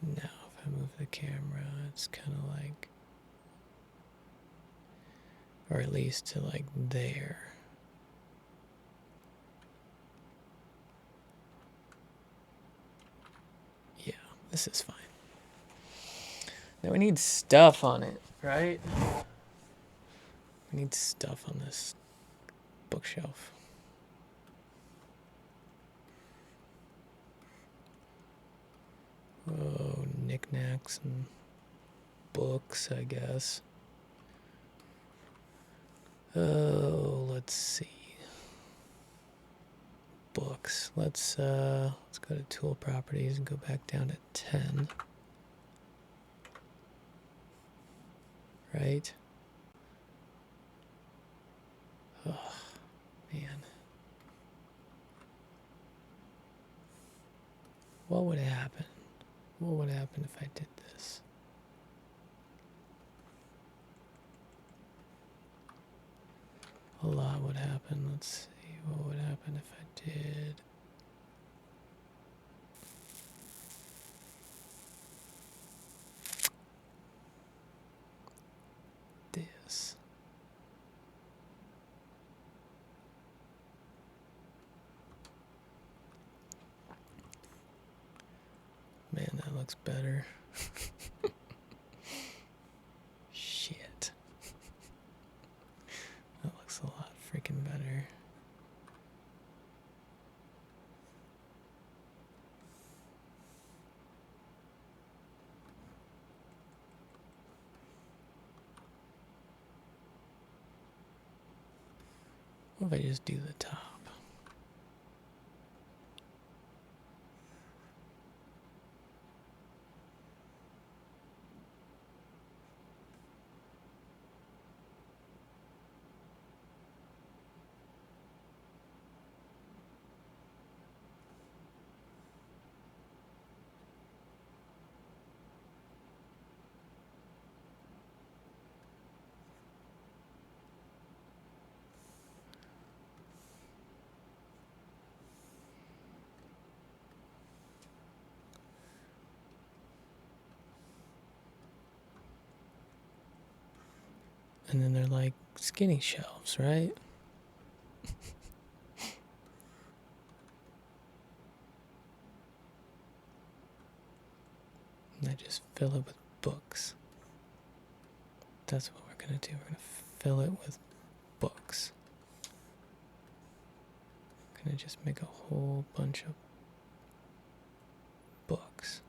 Now, if I move the camera, it's kind of like, or at least to like there. Yeah, this is fine. Now we need stuff on it, right? We need stuff on this bookshelf. Oh, knickknacks and books, I guess. Oh, let's see. Books. Let's go to tool properties and go back down to 10. Right? Oh, man. What would happen? What would happen if I did this? A lot would happen. Let's see. What would happen if I did this? Man, that looks better. Shit. That looks a lot freaking better. What if I just do the top? And then they're like skinny shelves, right? And I just fill it with books. That's what we're going to do. We're going to fill it with books. We're going to just make a whole bunch of books.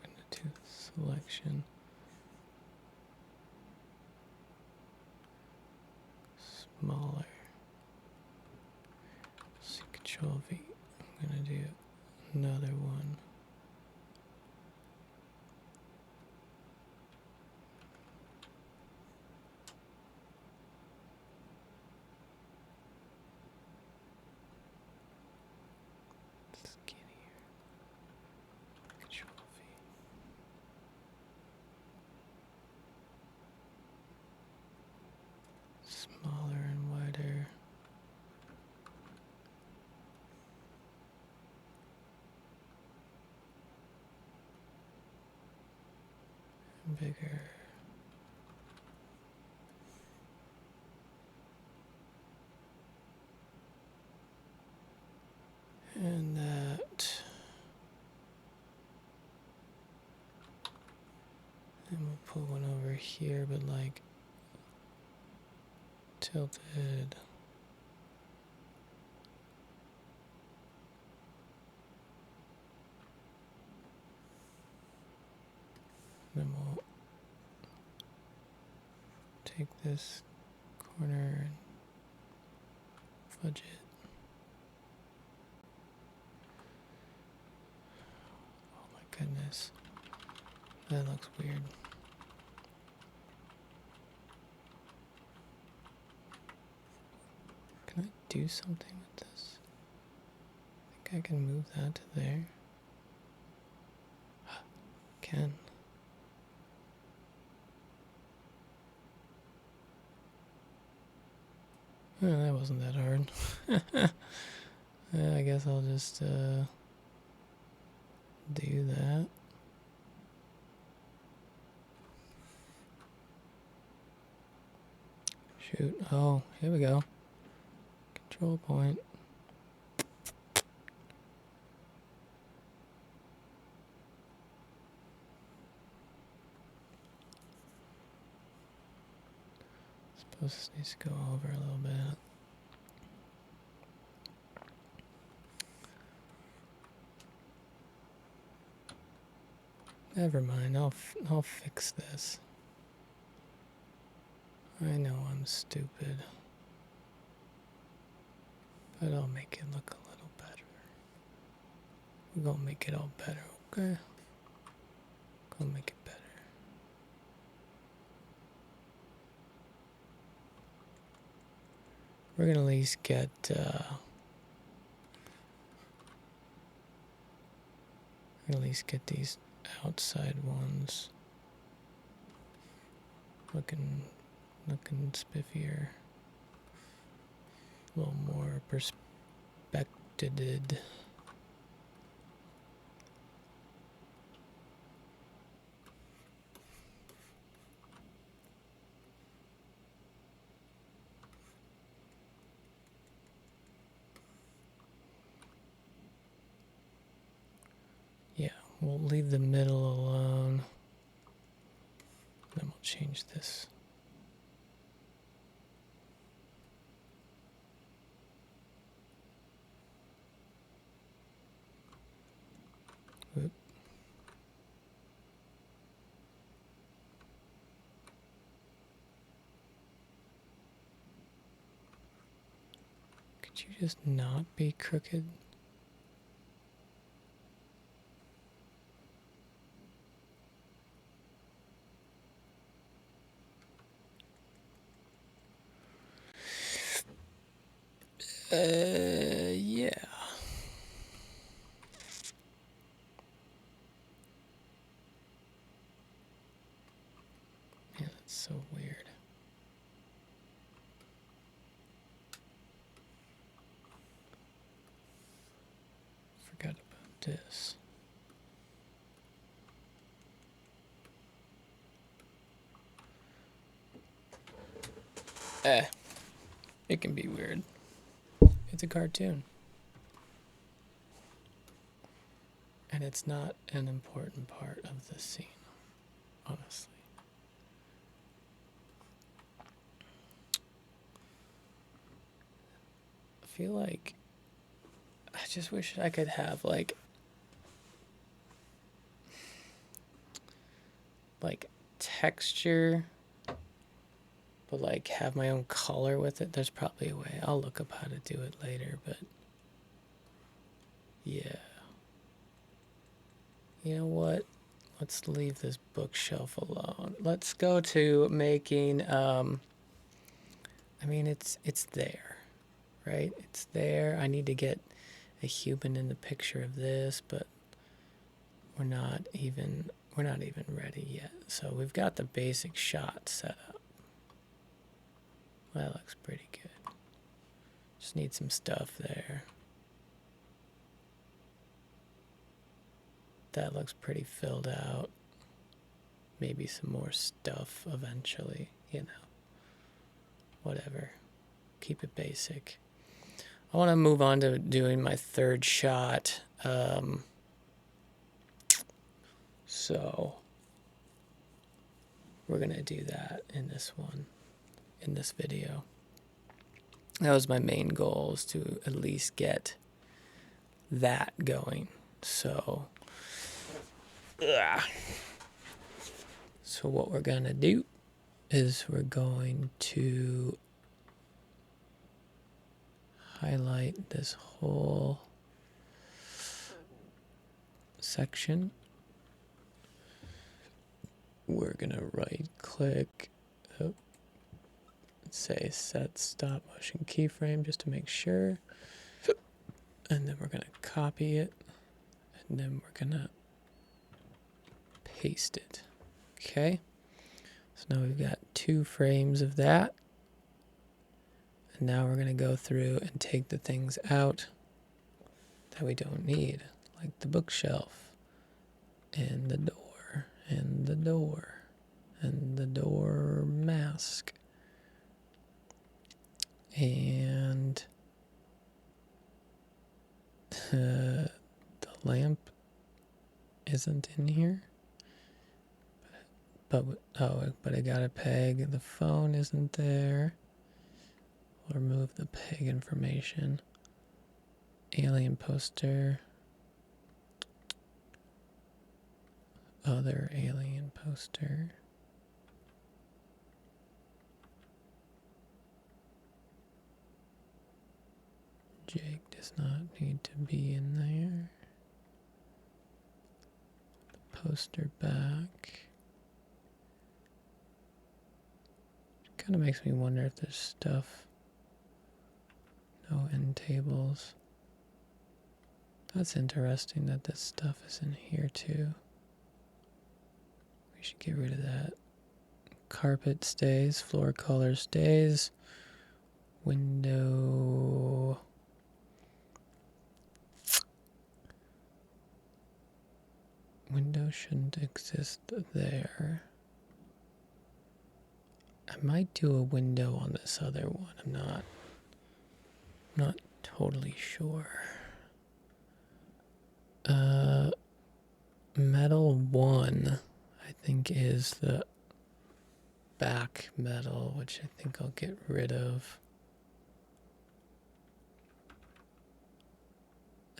We're going to do selection. Smaller. See, Control V. I'm going to do another one. Skinnier. Control V. Smaller and wider. bigger. And that. And we'll put one over here, but like tilted. Then we'll take this corner and fudge it. Oh my goodness. That looks weird. Can I do something with this? I think I can move that to there. Can. Oh, that wasn't that hard. I guess I'll just do that. Shoot. Oh, here we go. Control point. Suppose this needs to go over a little bit. Never mind. I'll fix this. I know I'm stupid, but I'll make it look a little better. We're gonna make it all better, okay? Gonna make it better. We're gonna at least get these outside ones looking spiffier, a little more perspected. Yeah, we'll leave the middle alone. Then we'll change this. Whoop. Could you just not be crooked? Yeah. Yeah, that's so weird. Forgot about this. It can be weird. It's a cartoon. And it's not an important part of the scene, honestly. I feel like I just wish I could have like texture, but like have my own color with it. There's probably a way. I'll look up how to do it later, but yeah. You know what? Let's leave this bookshelf alone. Let's go to making, I mean, it's there, right? It's there. I need to get a human in the picture of this, but we're not even ready yet. So we've got the basic shot set up. That looks pretty good. Just need some stuff there. That looks pretty filled out. maybe some more stuff eventually, you know, whatever. Keep it basic. I want to move on to doing my third shot. So we're going to do that in this one, in this video. That was my main goal, is to at least get that going. So, so what we're going to do is we're going to highlight this whole section. We're going to right click, say set stop motion keyframe just to make sure. And then we're going to copy it. And then we're going to paste it. Okay. So now we've got 2 frames of that. And now we're going to go through and take the things out that we don't need, like the bookshelf and the door and the door and the door mask. And the lamp isn't in here. But I got a peg. The phone isn't there. We'll remove the peg information. Alien poster. Other alien poster. Jake does not need to be in there. The poster back. Kind of makes me wonder if there's stuff. No end tables. That's interesting that this stuff is in here too. We should get rid of that. Carpet stays, floor color stays. Window. Window shouldn't exist there. I might do a window on this other one. I'm not totally sure. Metal 1, I think, is the back metal, which I think I'll get rid of.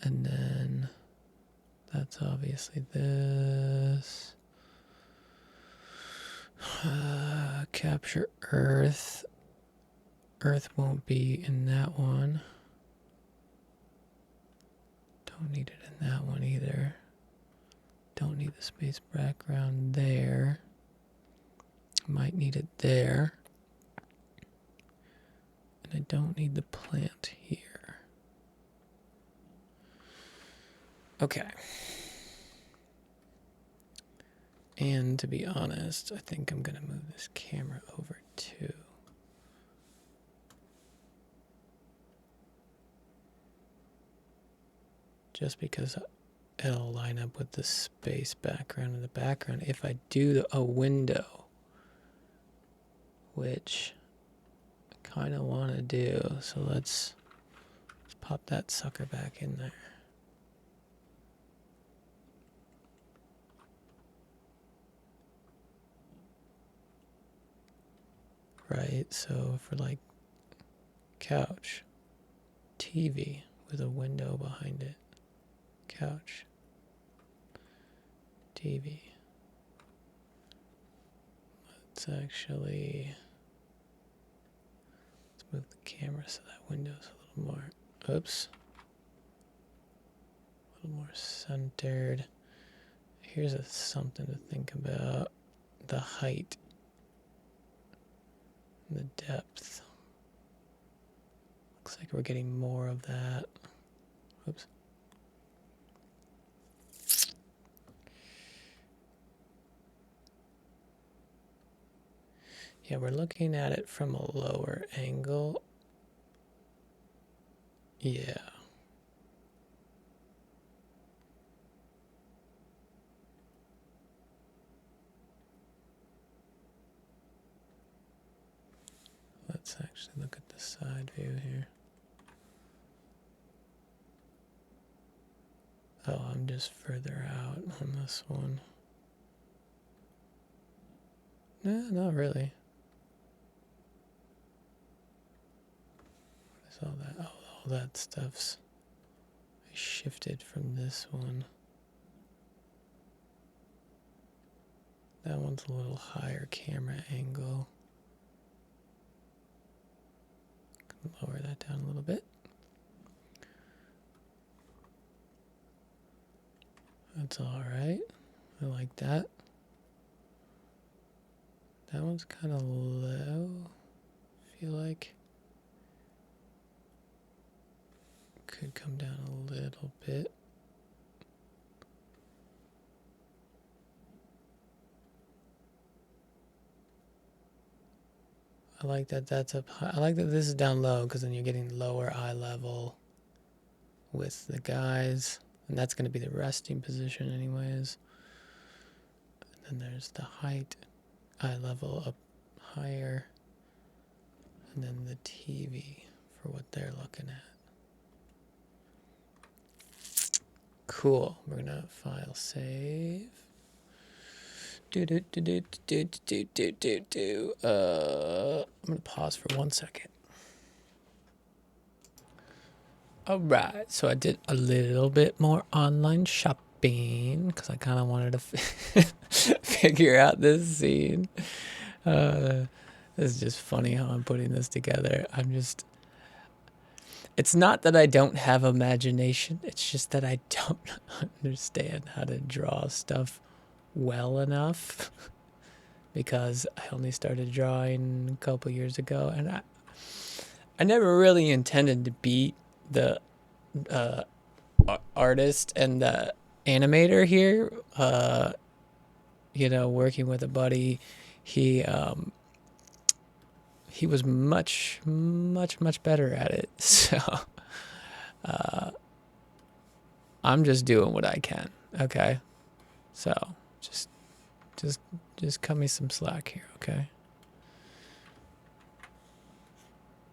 And then that's obviously this. Capture Earth. Earth won't be in that one. Don't need it in that one either. Don't need the space background there. Might need it there. And I don't need the plant here. Okay. And to be honest, I think I'm going to move this camera over too. Just because it'll line up with the space background in the background. If I do a window, which I kind of want to do, so let's pop that sucker back in there. Right, so for like couch, TV with a window behind it, couch, TV. Let's move the camera so that window's a little more, oops, a little more centered. Here's something to think about, the height. The depth. Looks like we're getting more of that. Oops. Yeah, we're looking at it from a lower angle. Yeah. Let's actually look at the side view here. Oh, I'm just further out on this one. No, not really. What is all that? Oh, all that stuff's shifted from this one. That one's a little higher camera angle. Lower that down a little bit. That's all right. I like that. That one's kind of low. I feel like could come down a little bit. I like that that's up high. I like that this is down low because then you're getting lower eye level with the guys. And that's going to be the resting position anyways. And then there's the height, eye level up higher. And then the TV for what they're looking at. Cool. We're going to file save. I'm going to pause for 1 second. All right, so I did a little bit more online shopping because I kind of wanted to figure out this scene. This is just funny how I'm putting this together. It's not that I don't have imagination. It's just that I don't understand how to draw stuff well enough because I only started drawing a couple years ago, and I never really intended to be the artist and the animator here. You know, working with a buddy, he was much better at it. So I'm just doing what I can. Okay, so just cut me some slack here, okay?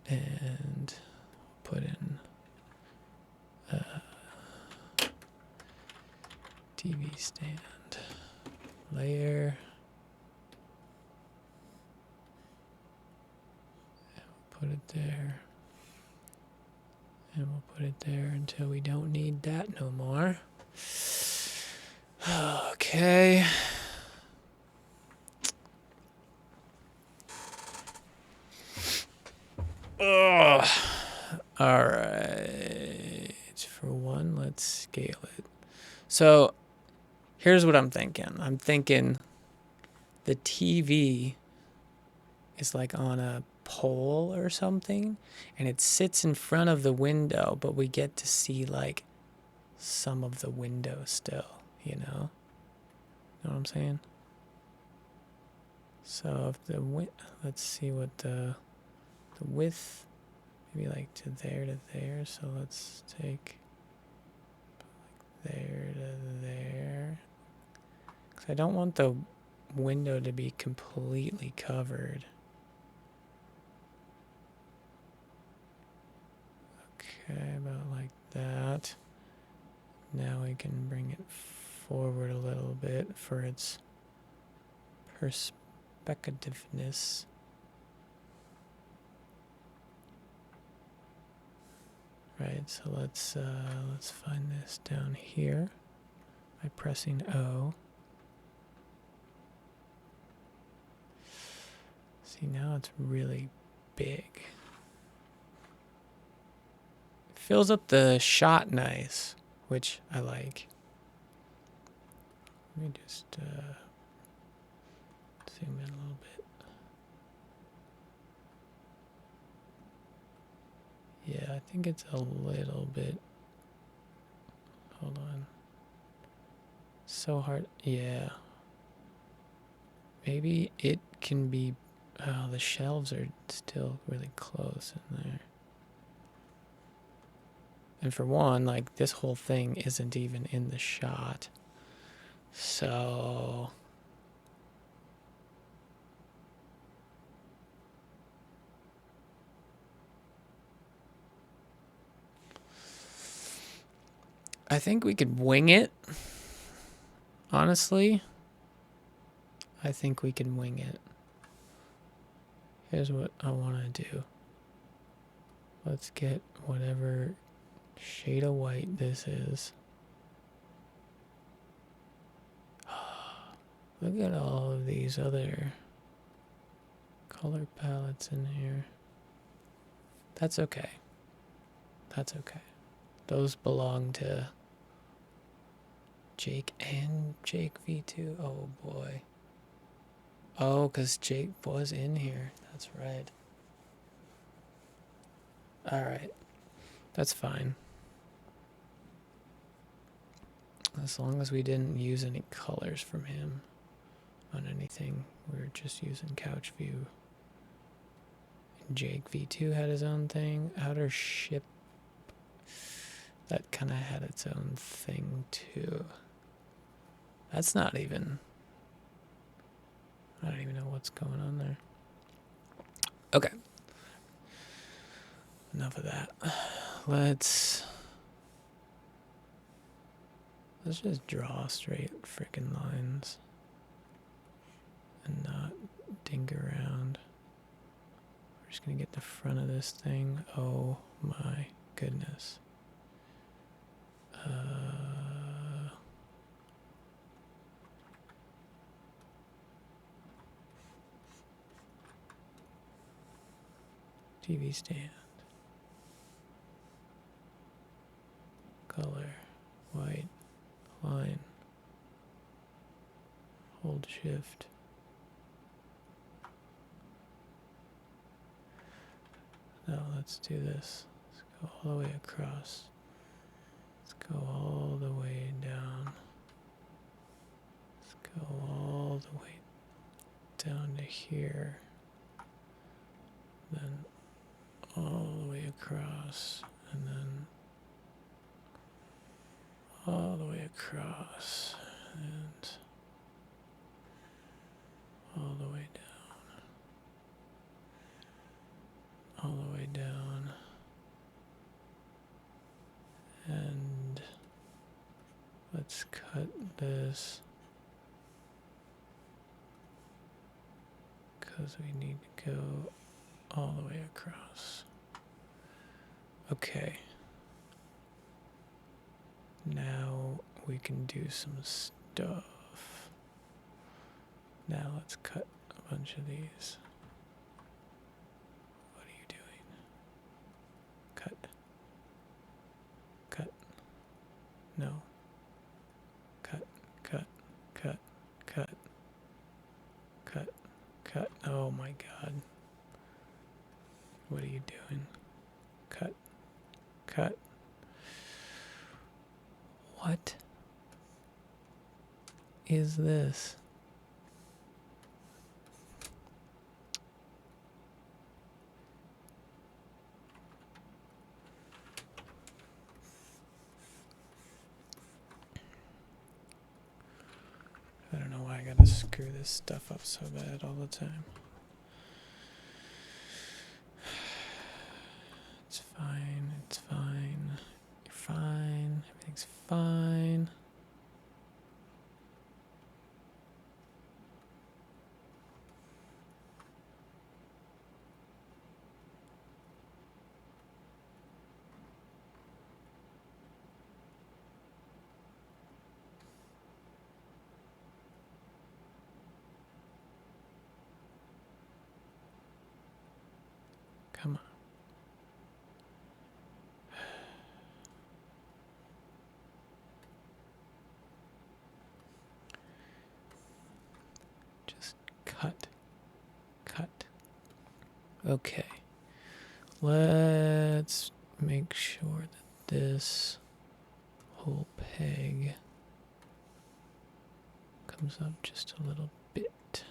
And put in TV stand layer. And we'll put it there. And we'll put it there until we don't need that no more. Okay. Ugh. All right. For one, let's scale it. So here's what I'm thinking. I'm thinking the TV is like on a pole or something, and it sits in front of the window, but we get to see like some of the window still, you know? Know what I'm saying? So if the let's see what the width, maybe like to there. So let's take like there to there. Because I don't want the window to be completely covered. Okay, about like that. Now we can bring it forward a little bit for its perspectiveness. Right, so let's find this down here by pressing O. See, now it's really big. It fills up the shot nice, which I like. Let me just zoom in a little bit. Yeah, I think it's a little bit. Hold on. So hard. Yeah. Maybe it can be. Oh, the shelves are still really close in there. And for one, like this whole thing isn't even in the shot. So I think we could wing it. Honestly, I think we can wing it. Here's what I want to do. Let's get whatever shade of white this is. Look at all of these other color palettes in here. That's okay. That's okay. Those belong to Jake and Jake V2. Oh boy. Oh, because Jake was in here. That's right. Alright. That's fine. As long as we didn't use any colors from him on anything. We were just using couch view. And Jake V2 had his own thing. Outer ship. That kind of had its own thing too. That's not even... I don't even know what's going on there. Okay. Enough of that. Let's just draw straight freaking lines and not dink around. We're just gonna get the front of this thing. Oh my goodness. TV stand. Color. White. Line. Hold shift. Now let's do this. Let's go all the way across. Let's go all the way down. Let's go all the way down to here. Then all the way across. And then all the way across. And all the way down. All the way down. And let's cut this because we need to go all the way across. Okay. Now we can do some stuff. Now let's cut a bunch of these. What are you doing? Cut. Cut. No. Cut. Cut. Cut. Cut. Cut. Cut. Oh my God. What are you doing? Cut. Cut. What is this? I don't know why I gotta screw this stuff up so bad all the time. It's fine, it's fine. You're fine, everything's fine. Come on. Just cut. Cut. Okay. Let's make sure that this whole peg comes up just a little bit.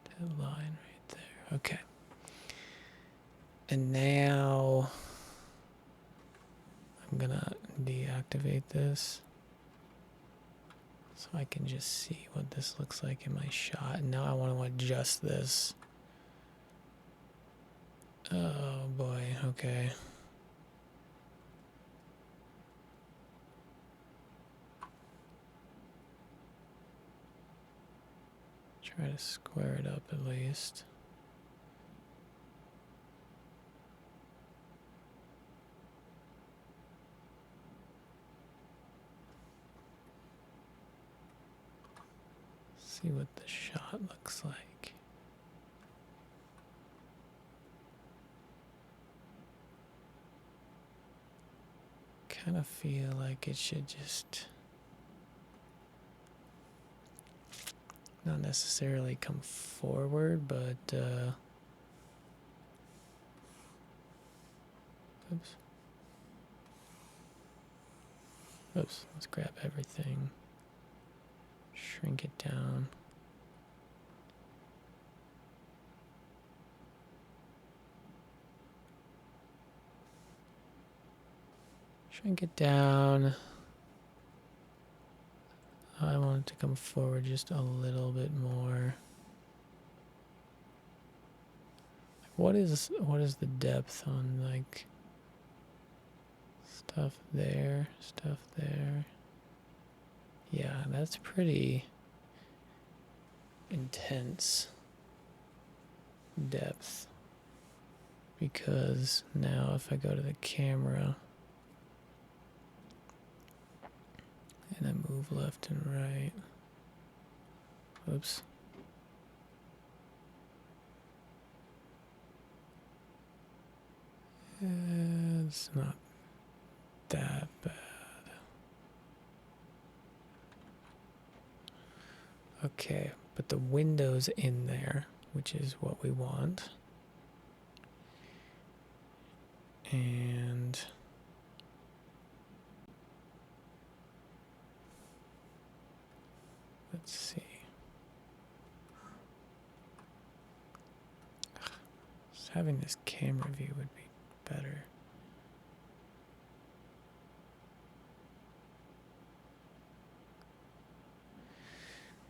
That line right there. Okay. And now I'm gonna deactivate this so I can just see what this looks like in my shot. And now I want to adjust this. Oh boy, okay. Try to square it up at least. See what the shot looks like. Kind of feel like it should just not necessarily come forward, but oops. Oops, let's grab everything. Shrink it down. Shrink it down. I want it to come forward just a little bit more. What is the depth on like stuff there, stuff there? Yeah, that's pretty intense depth, because now if I go to the camera and I move left and right, oops, it's not that bad. Okay, but the window's in there, which is what we want. And let's see. Just having this camera view would be better.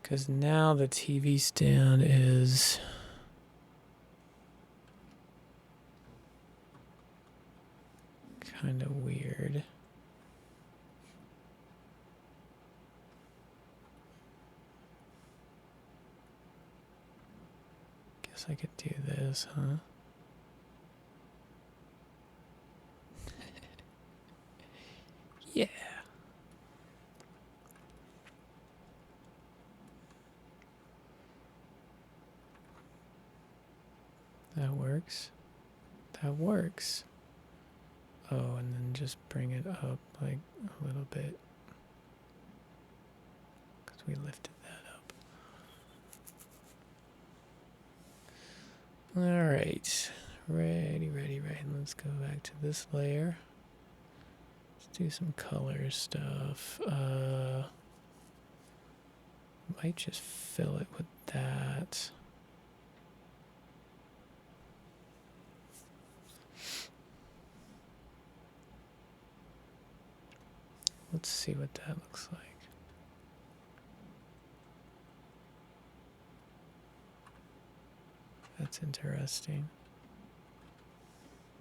Because now the TV stand is kind of weird. Guess I could do this, huh? Yeah. That works. That works. Oh, and then just bring it up like a little bit, because we lifted that up. All right. Ready. Let's go back to this layer. Let's do some color stuff. Might just fill it with that. Let's see what that looks like. That's interesting.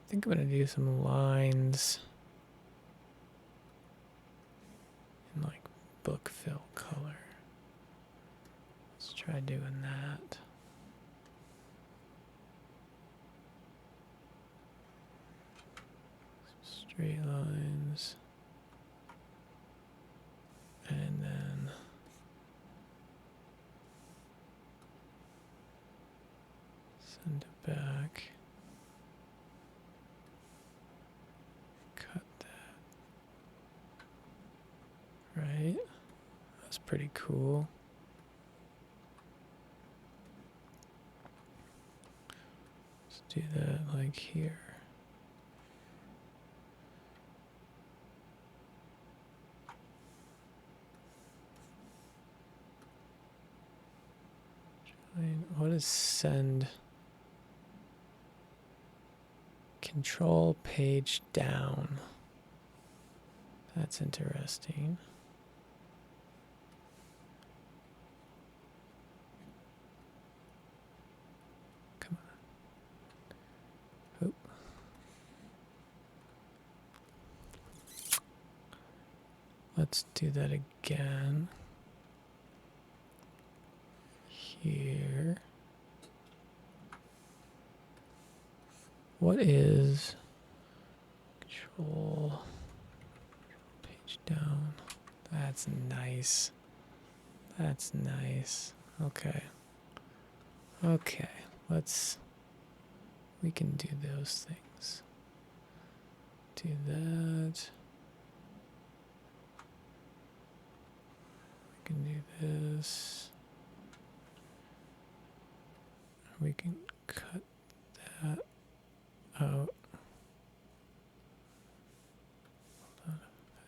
I think I'm going to do some lines in like book fill color. Let's try doing that. Some straight lines. And then send it back. Cut that. Right? That's pretty cool. Let's do that like here. What is send? Control page down. That's interesting. Come on. Oop. Let's do that again. here. What is control page down? That's nice. That's nice. Okay. Okay. We can do those things. Do that. We can do this. We can cut that out.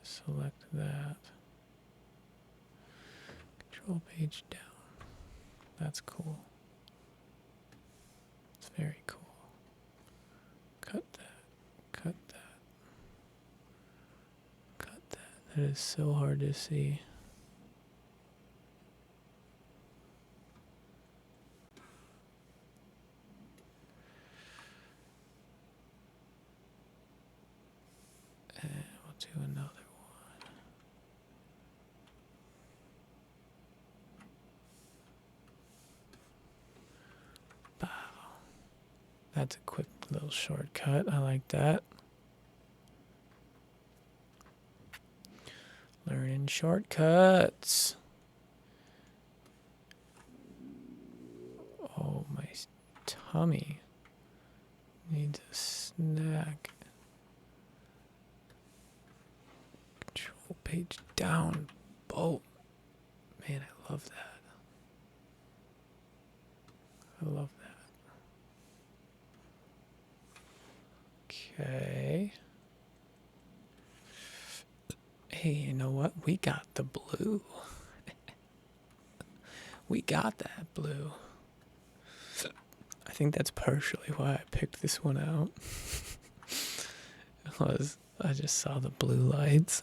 Select that. Control page down. That's cool. It's very cool. Cut that. Cut that. Cut that. That is so hard to see. And we'll do another one. Wow. That's a quick little shortcut. I like that. Learning shortcuts. Oh, my tummy needs a snack. Control page down. Oh, man, I love that. I love that. Okay. Hey, you know what? We got the blue. We got that blue. I think that's partially why I picked this one out. I just saw the blue lights.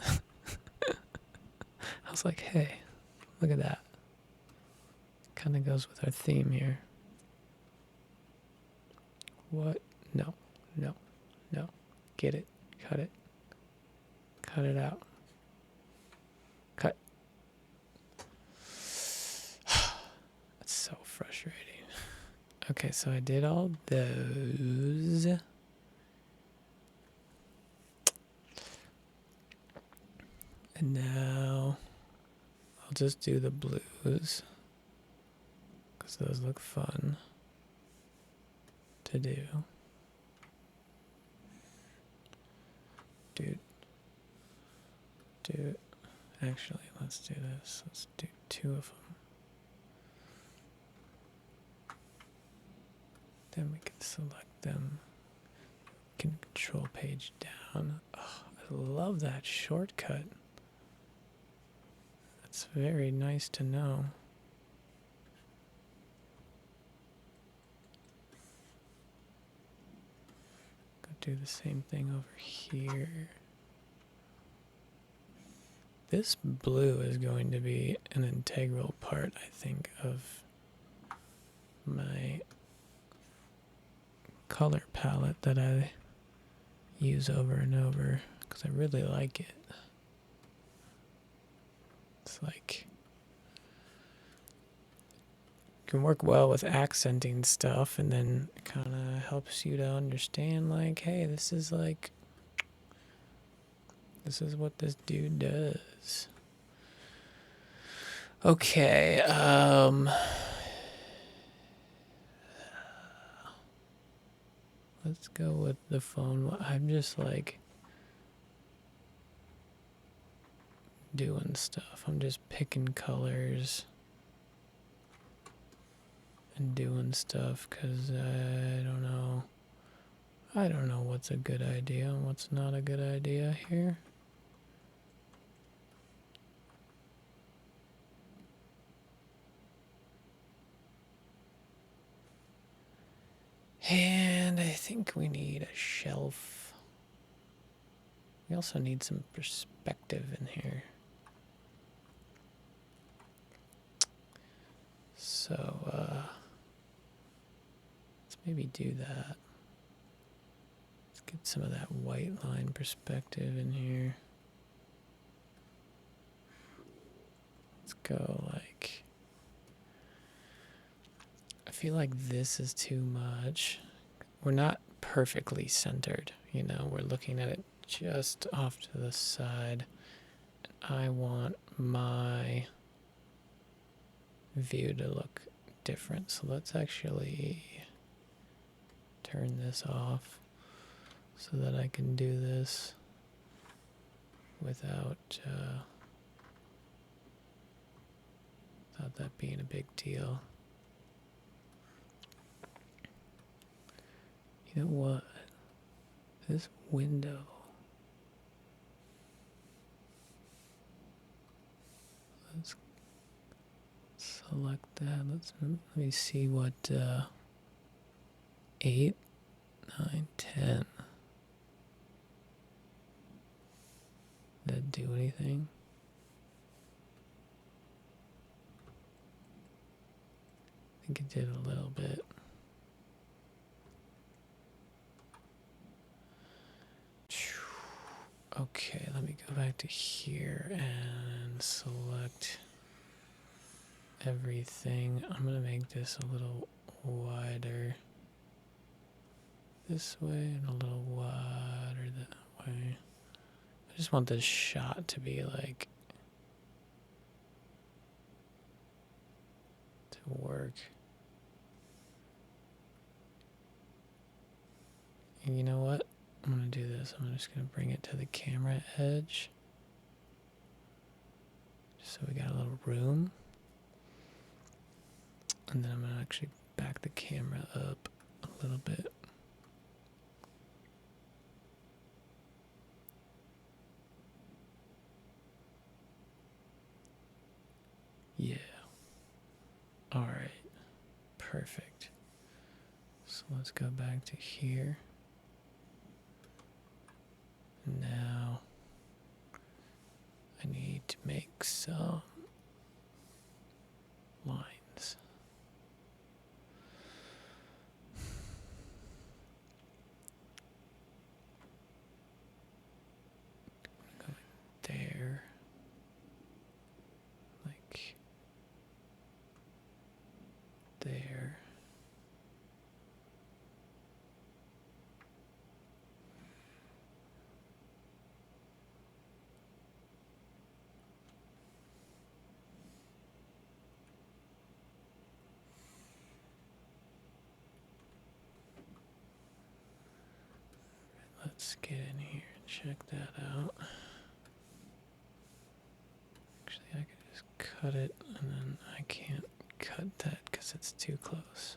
I was like, hey, look at that. Kind of goes with our theme here. What? No, no, no. Get it. Cut it. Cut it out. Cut. That's so frustrating. Okay, so I did all those. And now I'll just do the blues, because those look fun to do. Actually, let's do this. Let's do 2 of them. Then we can select them. We can control page down. Oh, I love that shortcut. That's very nice to know. Go do the same thing over here. This blue is going to be an integral part, I think, of my color palette that I use over and over, because I really like it. It's like, can work well with accenting stuff, and then it kind of helps you to understand, like, hey, this is what this dude does. Okay, let's go with the phone. I'm just like doing stuff. I'm just picking colors and doing stuff because I don't know. I don't know what's a good idea and what's not a good idea here. And I think we need a shelf. We also need some perspective in here. So, let's maybe do that. Let's get some of that white line perspective in here. Let's go like feel like this is too much. We're not perfectly centered, you know, we're looking at it just off to the side. I want my view to look different. So let's actually turn this off so that I can do this without that being a big deal. You know what? This window. Let's select that. Let me see what 8, 9, 10. Did it do anything? I think it did a little bit. Okay, let me go back to here and select everything. I'm gonna make this a little wider this way and a little wider that way. I just want this shot to be like to work. And you know what? I'm gonna do this. I'm just gonna bring it to the camera edge. Just so we got a little room. And then I'm gonna actually back the camera up a little bit. Yeah. All right. Perfect. So let's go back to here. Now I need to make some lines. Go there. Like there. Let's get in here and check that out. Actually, I could just cut it, and then I can't cut that because it's too close.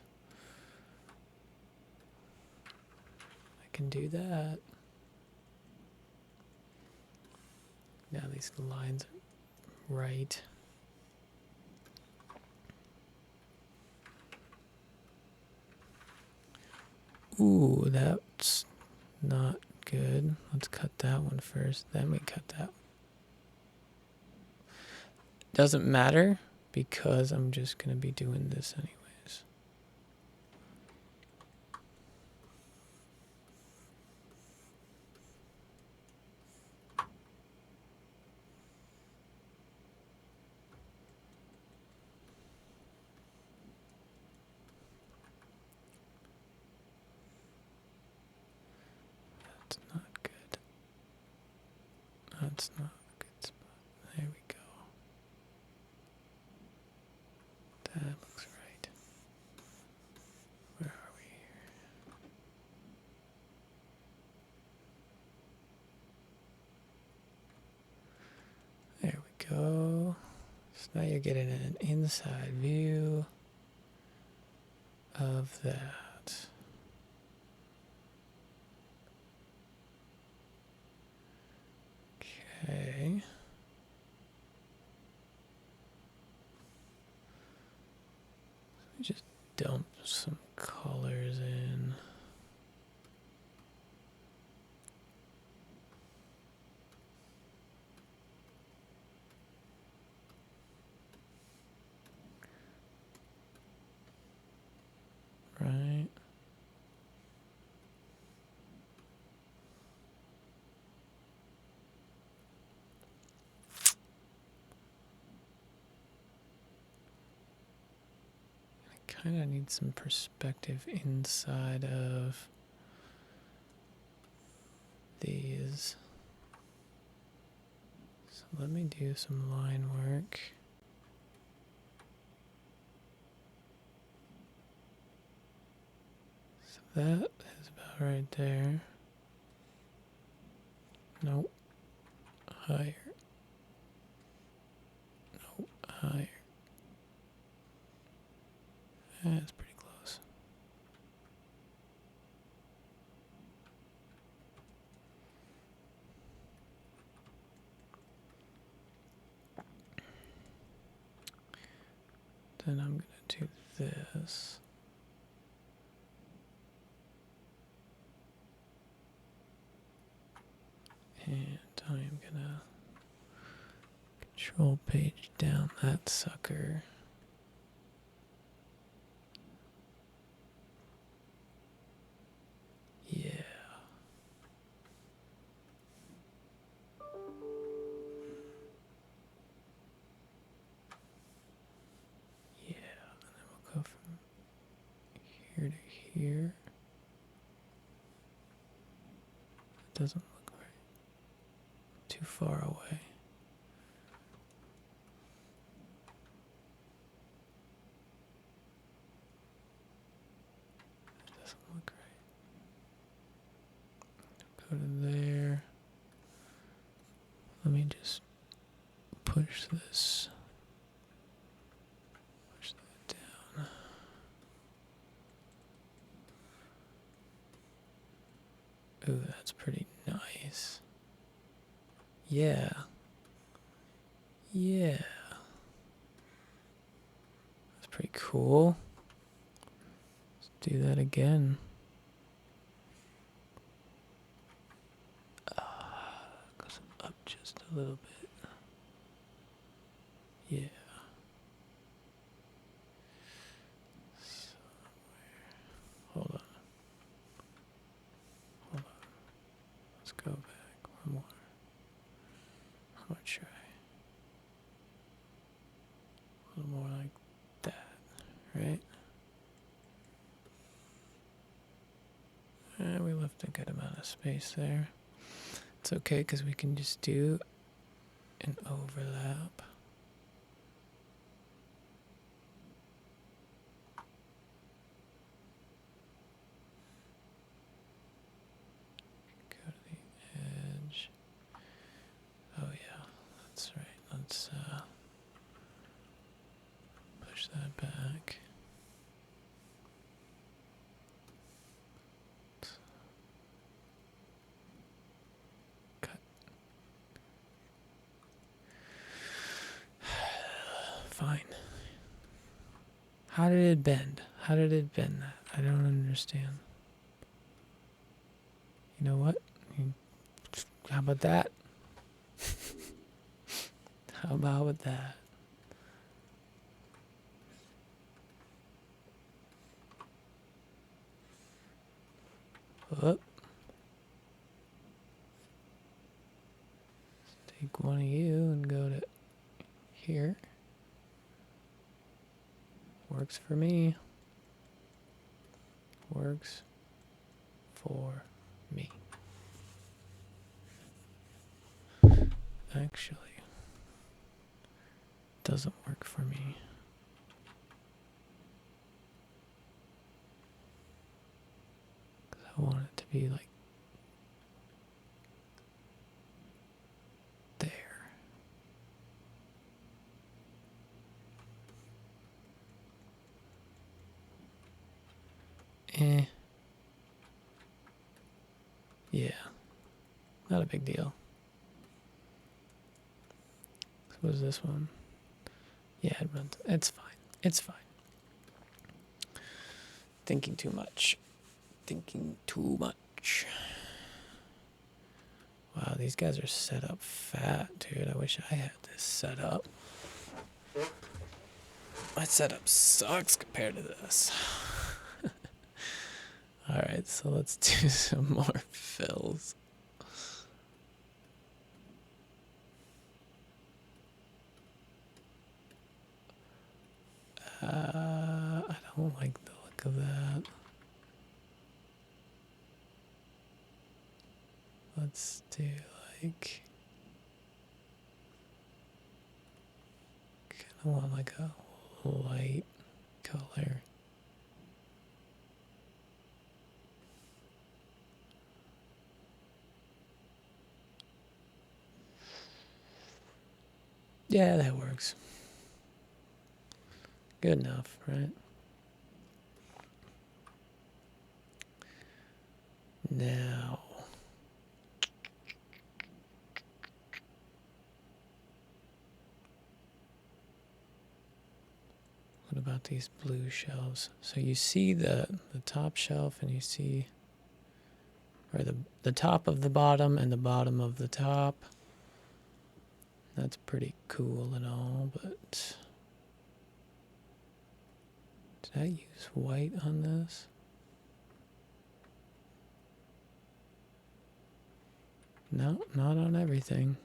I can do that. Now these lines are right. Ooh, that's not good. Let's cut that one first, then we cut that. Doesn't matter because I'm just gonna be doing this anyways. That's not good. That's not a good spot. There we go. That looks right. Where are we here? There we go. So now you're getting an inside view of that. Okay. Let me just dump some colors in. Right. kind of need some perspective inside of these. So let me do some line work. So that is about right there. Nope. Higher. Nope. Higher. That's pretty close. Then I'm going to do this. And I'm going to control page down that sucker. Yeah. Yeah, and then we'll go from here to here. It doesn't look right. Too far away. It doesn't look right. Go to there. Let me just push this. Push that down. Ooh, that's pretty nice. Yeah. Yeah. That's pretty cool. Let's do that again. Goes up just a little bit. Yeah. Hold on. Hold on. Let's go back one more. How much should I? A little more like that, right? And we left a good amount of space there. It's okay because we can just do an overlap. Go to the edge. Oh yeah, that's right. Let's push that back. Cut. Fine. How did it bend? How did it bend that? I don't understand. You know what? How about that? How about with that? Whoop. Take one of you and go to here. Works for me. Works for me. Actually, doesn't work for me. Because I want it to be like there. Yeah. Not a big deal. So what is this one? Yeah, it runs. It's fine. It's fine. Thinking too much. Thinking too much. Wow, these guys are set up fat, dude. I wish I had this set up. My setup sucks compared to this. Alright, so let's do some more fills. I don't don't like the look of that. Let's do like, kind of want like a light color. Yeah, that works. Good enough, right? Now, what about these blue shelves? So you see the top shelf, and you see, or the top of the bottom and the bottom of the top. That's pretty cool and all, but did I use white on this? No, not on everything.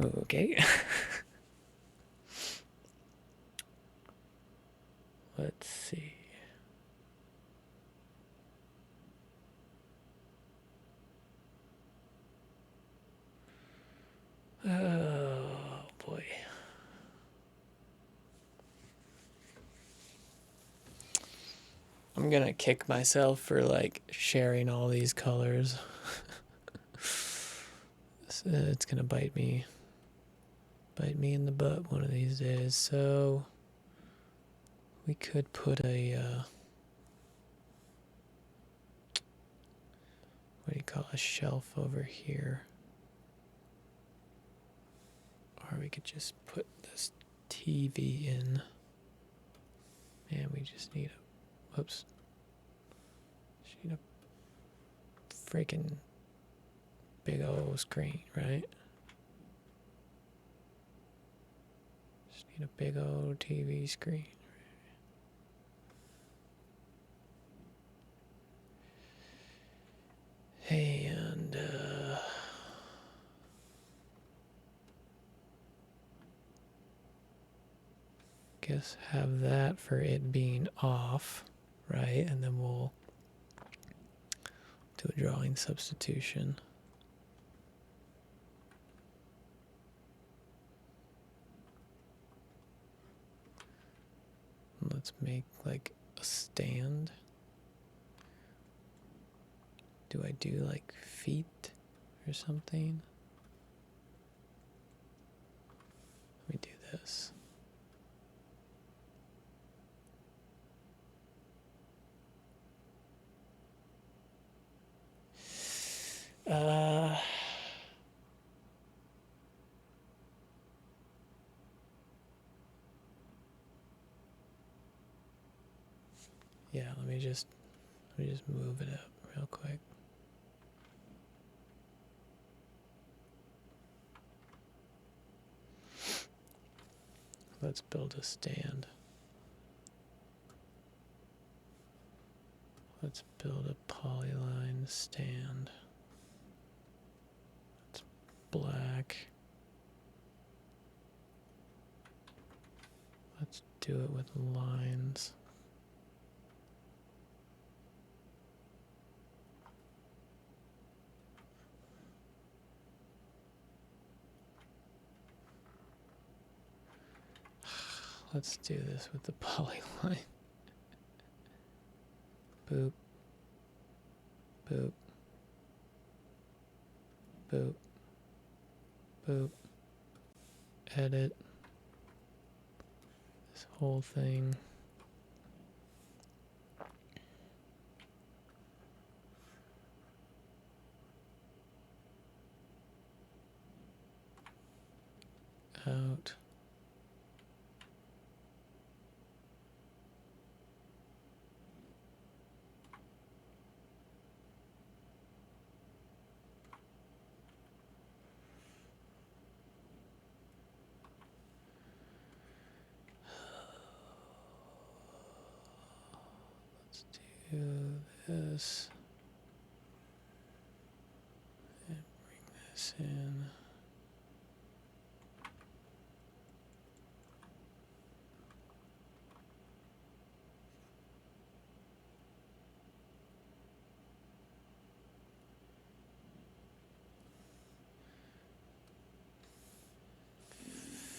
Okay. Let's see. Oh boy. I'm gonna kick myself for like sharing all these colors. It's gonna bite me in the butt one of these days. So we could put a what do you call a shelf over here, or we could just put this TV in. And we just need a, whoops, just need a freaking big old screen, right? Just need a big old TV screen. And guess have that for it being off, right? And then we'll do a drawing substitution. Let's make like a stand. Do I do like feet or something? Let me do this. Yeah, let me just move it up real quick. Let's build a stand. Let's build a polyline stand. It's black. Let's do it with lines. Let's do this with the polyline. Boop. Boop. Boop. Boop. Edit. This whole thing. Out. Let's do this. And bring this in.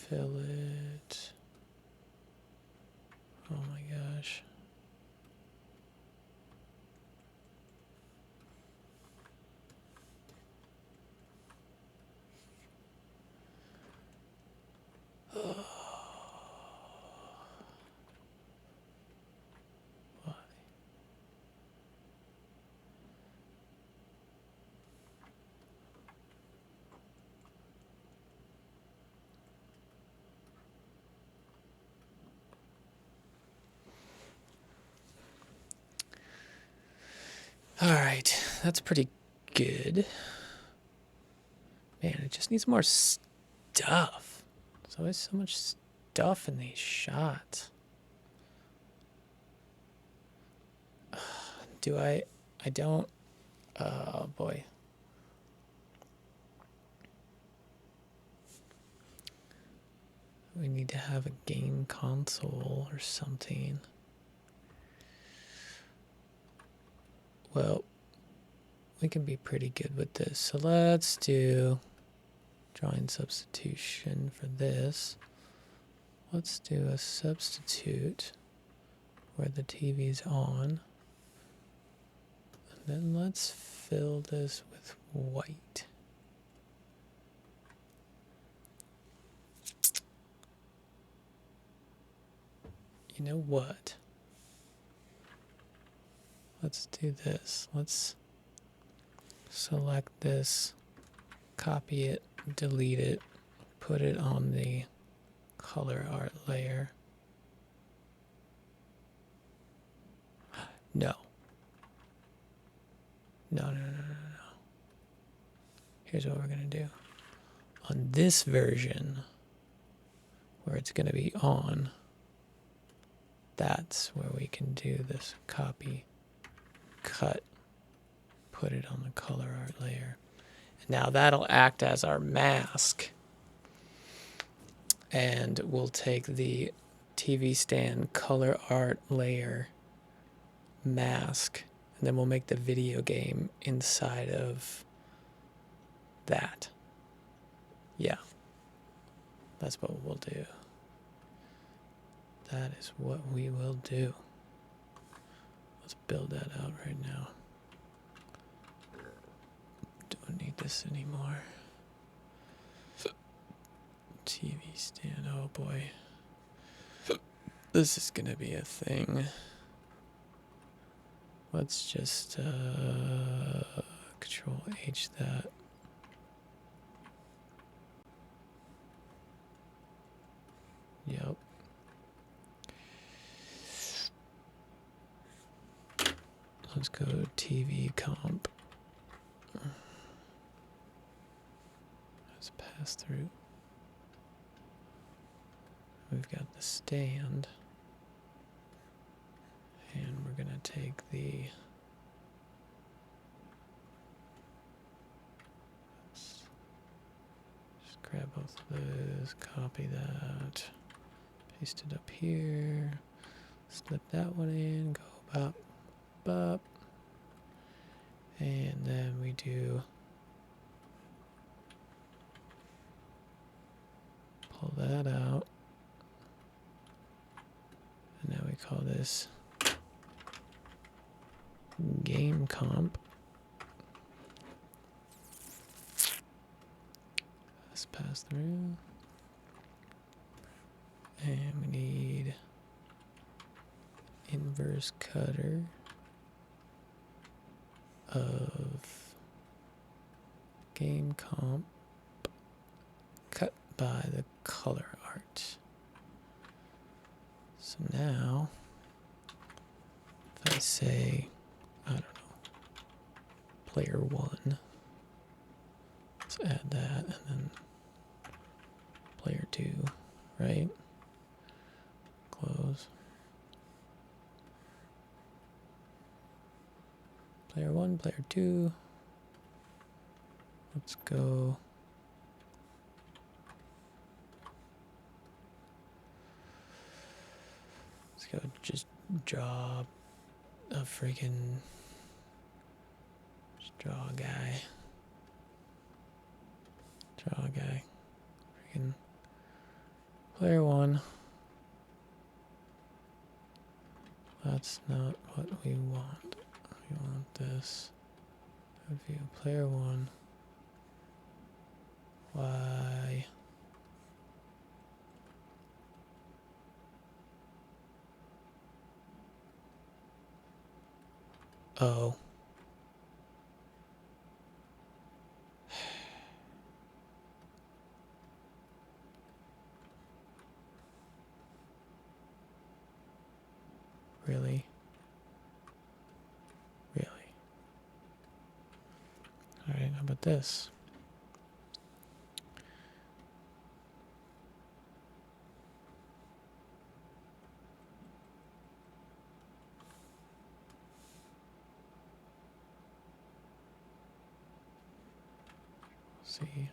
fill it. Oh my gosh. Why? All right, that's pretty good. Man, it just needs more stuff. There's always so much stuff in these shots. Do I don't. Oh boy. We need to have a game console or something. Well, we can be pretty good with this. So let's do drawing substitution for this. Let's do a substitute where the TV's on. And then let's fill this with white. You know what? Let's do this. Let's select this, copy it, delete it, put it on the color art layer. No. No. Here's what we're going to do. On this version, where it's going to be on, that's where we can do this copy, cut, put it on the color art layer. And now that'll act as our mask. And we'll take the TV stand color art layer mask, and then we'll make the video game inside of that. Yeah. That's what we'll do. That is what we will do. Let's build that out right now. Don't need this anymore. TV stand, oh boy. This is gonna be a thing. Let's just Control H that. Yep. Let's go TV comp. Let's pass through. We've got the stand. And we're going to take the... Just grab both of those, copy that, paste it up here, slip that one in, go bop, bop. And then we do... Pull that out. And now we call this game comp. Let's pass through. And we need inverse cutter of game comp cut by the color art. So now, if I say, I don't know, player 1, let's add that, and then player 2, right? Close. Player 1, player 2. Let's go. Let's go just draw a freaking, just draw a guy. Draw a guy. Freaking Player one. That's not what we want. We want this. View player one. Y. O. Really? Really? Alright, how about this? See.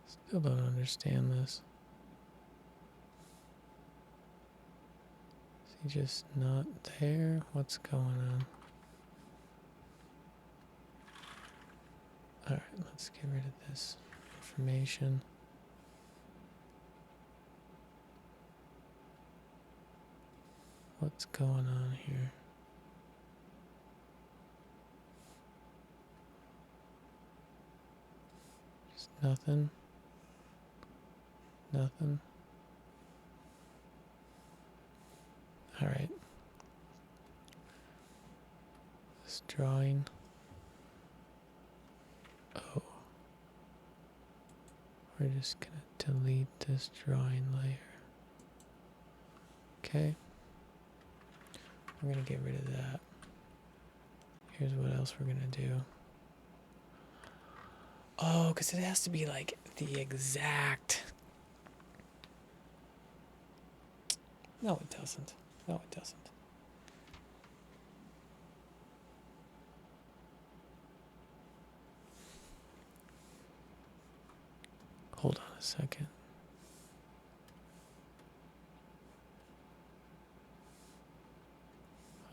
Still don't understand this. Is he just not there? What's going on? Alright, let's get rid of this information. What's going on here? Just nothing. Nothing. Alright. This drawing. Oh. We're just gonna delete this drawing layer. Okay. We're gonna get rid of that. Here's what else we're gonna do. Oh, because it has to be like the exact. No, it doesn't. No, it doesn't. Hold on a second.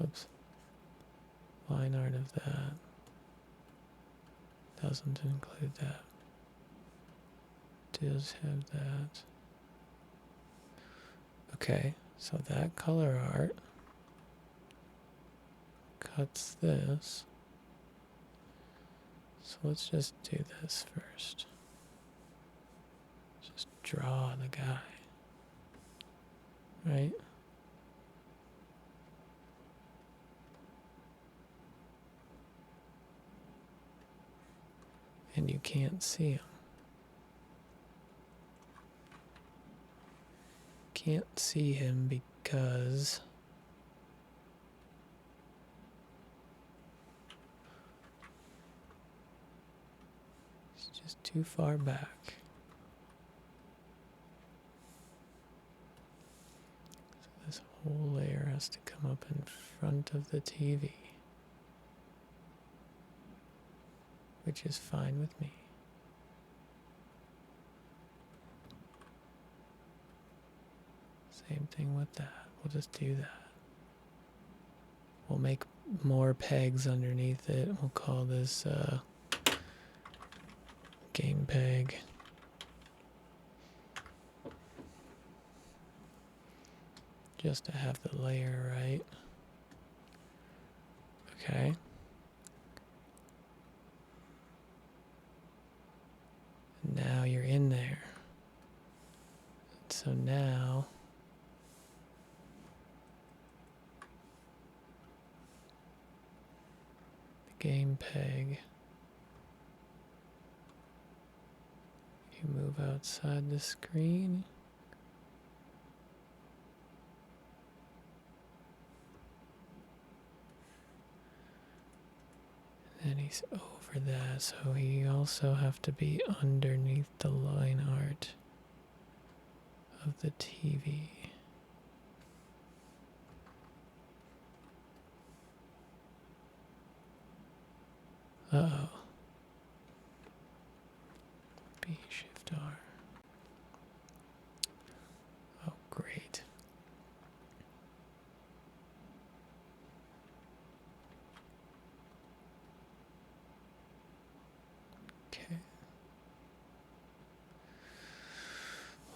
Oops. Line art of that doesn't include that. Does have that. Okay, so that color art cuts this. So let's just do this first. Just draw the guy. Right? And you can't see him. Can't see him because he's just too far back. So this whole layer has to come up in front of the TV, which is fine with me. Same thing with that. We'll just do that. We'll make more pegs underneath it. We'll call this game peg. Just to have the layer right. Okay. Now you're in there. So now the game peg, you move outside the screen. And he's over that, so he also have to be underneath the line art of the TV. Uh-oh. B, Shift, R. Oh, great. Okay.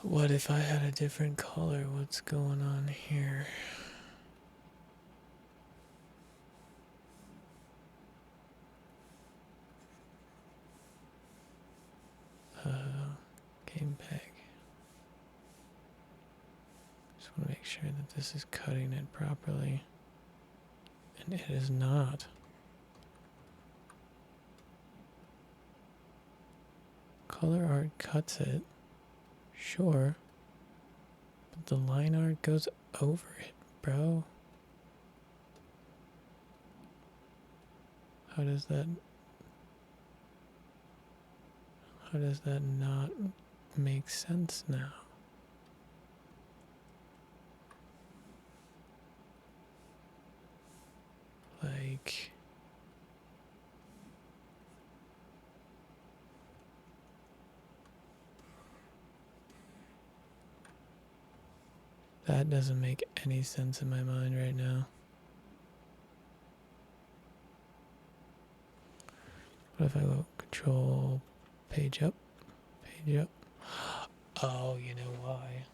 What if I had a different color? What's going on here? Game peg. Just want to make sure that this is cutting it properly. And it is not. Color art cuts it, sure, but the line art goes over it, bro. How does that not make sense now? Like, that doesn't make any sense in my mind right now. What if I go control page up, page up? Oh, you know why.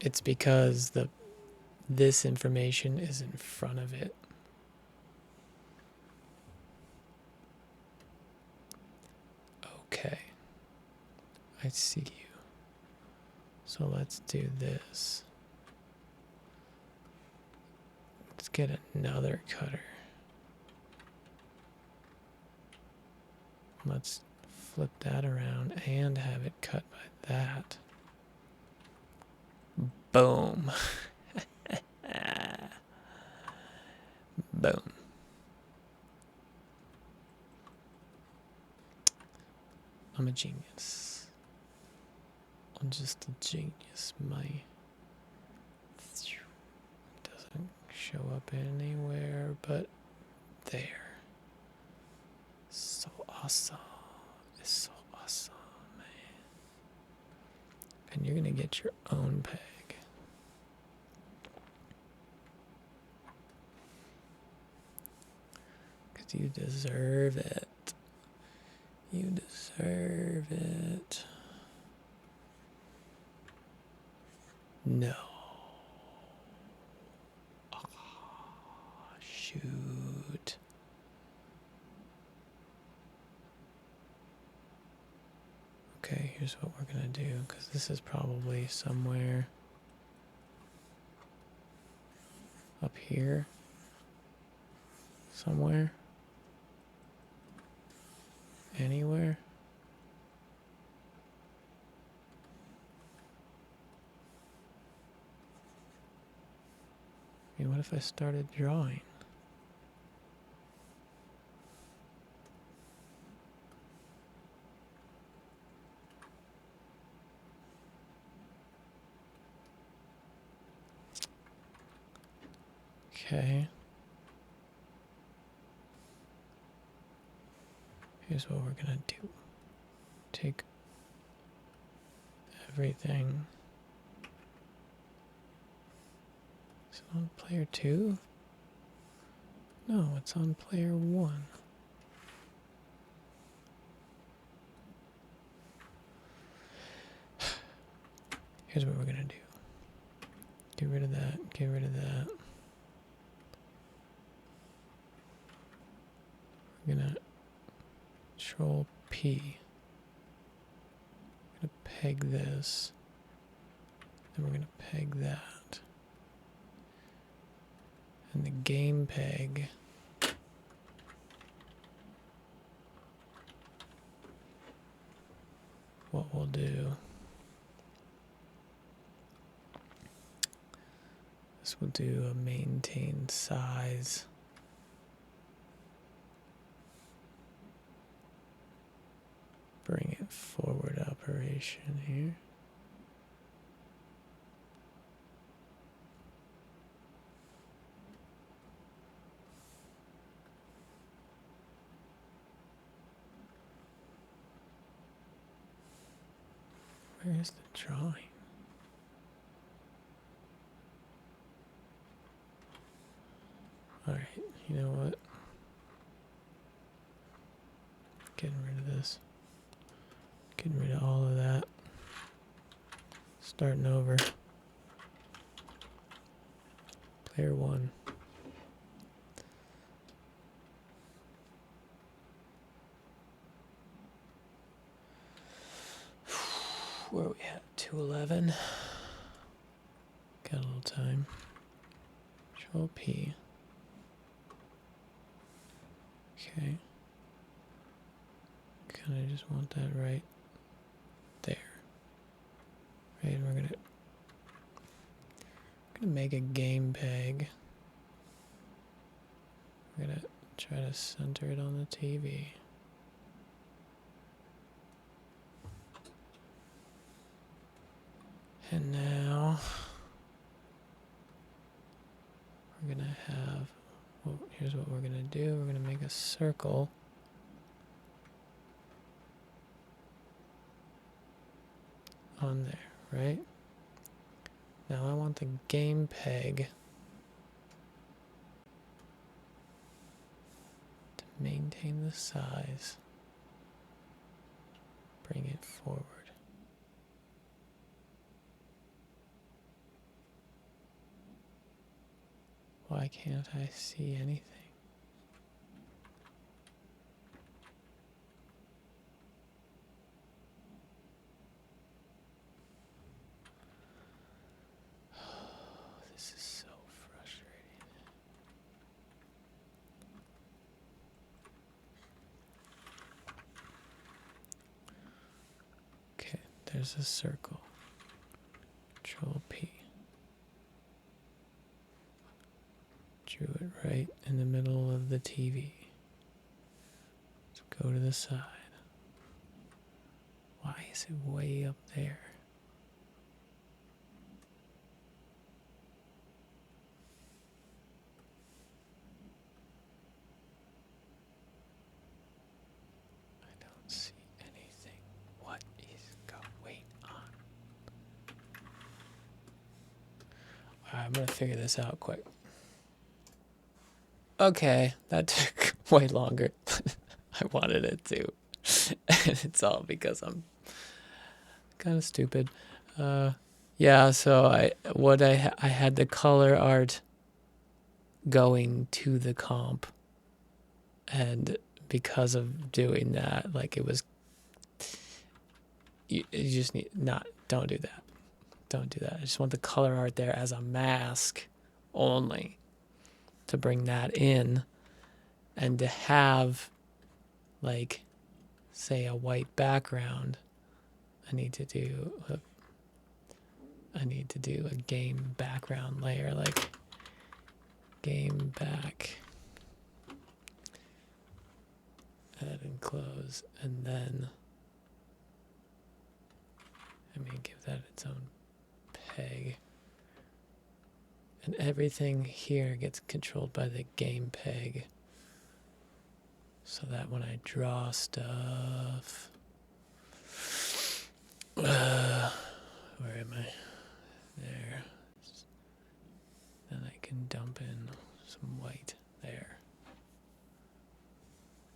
It's because this information is in front of it. Okay. I see you. So let's do this. Let's get another cutter. Let's flip that around and have it cut by that. Boom. Boom. I'm a genius. I'm just a genius. My doesn't show up anywhere but there. So awesome. It's so awesome, man. And you're gonna get your own peg. Because you deserve it. You deserve it. No. Oh, shoot. Okay, here's what we're gonna do, because this is probably somewhere up here. Somewhere. Anywhere. I mean, what if I started drawing? Okay. Here's what we're gonna do. Take everything. Is it on player 2? No, it's on player 1. Here's what we're gonna do. Get rid of that, get rid of that. We're gonna Control P. We're gonna peg this. Then we're gonna peg that. And the game peg. What we'll do. This will do a maintain size. Bring it forward operation here. Where's the drawing? Alright, you know what? Getting rid of all of that. Starting over. Player 1. Where are we at? 211. Got a little time. Control P. Okay. Kind of just want that right there. Right, and we're gonna make a game peg. We're gonna try to center it on the TV. And now we're gonna have, well, here's what we're gonna do. We're gonna make a circle. On there, right? Now I want the game peg to maintain the size. Bring it forward. Why can't I see anything? This is so frustrating. Okay, there's a circle. Control P. Drew it right in the middle of the TV. Let's go to the side. Why is it way up there? I don't see anything. What is going on? Alright, I'm gonna figure this out quick. Okay, that took way longer than I wanted it to. And it's all because I'm kind of stupid. Yeah, so I had the color art going to the comp, and because of doing that, like it was, you just need, don't do that. Don't do that. I just want the color art there as a mask only, to bring that in, and to have, like, say a white background. I need to do a game background layer, like game back, add and close, and then give that its own peg. And everything here gets controlled by the game peg, so that when I draw stuff, where am I? There. Then I can dump in some white there.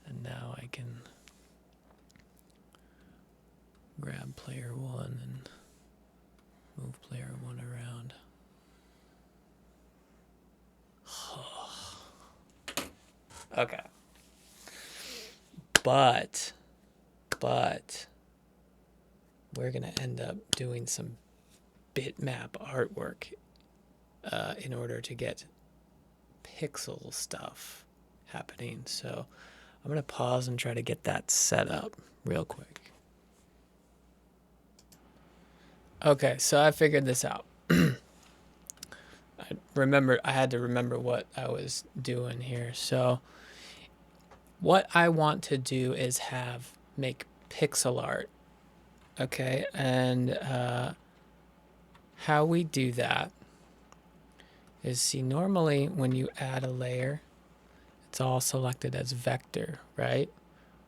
And now I can grab player 1 and move player 1 around. Okay. But we're going to end up doing some bitmap artwork in order to get pixel stuff happening. So I'm going to pause and try to get that set up real quick. Okay, so I figured this out. I had to remember what I was doing here. So what I want to do is make pixel art. Okay, and how we do that is, see, normally when you add a layer, it's all selected as vector, right?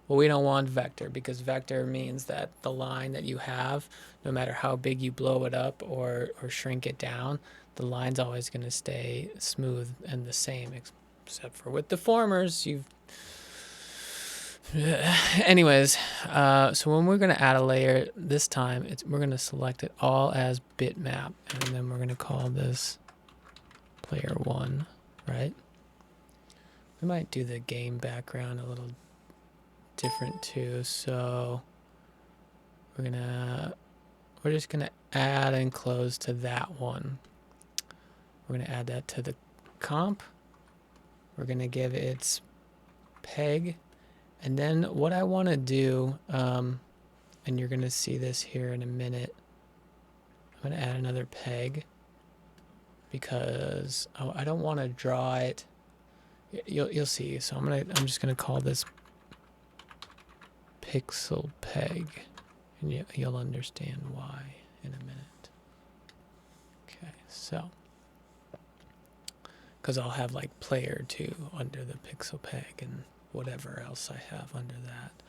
Well, we don't want vector, because vector means that the line that you have, no matter how big you blow it up or shrink it down, the line's always going to stay smooth and the same, except for with deformers. You've Anyways, so when we're going to add a layer this time, we're going to select it all as bitmap, and then we're going to call this player 1, right? We might do the game background a little different too, so we're just gonna add and close to that one. We're gonna add that to the comp. We're gonna give its peg, and then what I want to do, and you're gonna see this here in a minute, I'm gonna add another peg because I don't want to draw it. You'll see. So I'm just gonna call this pixel peg, and you'll understand why in a minute. Okay, so because I'll have like player 2 under the pixel peg and whatever else I have under that.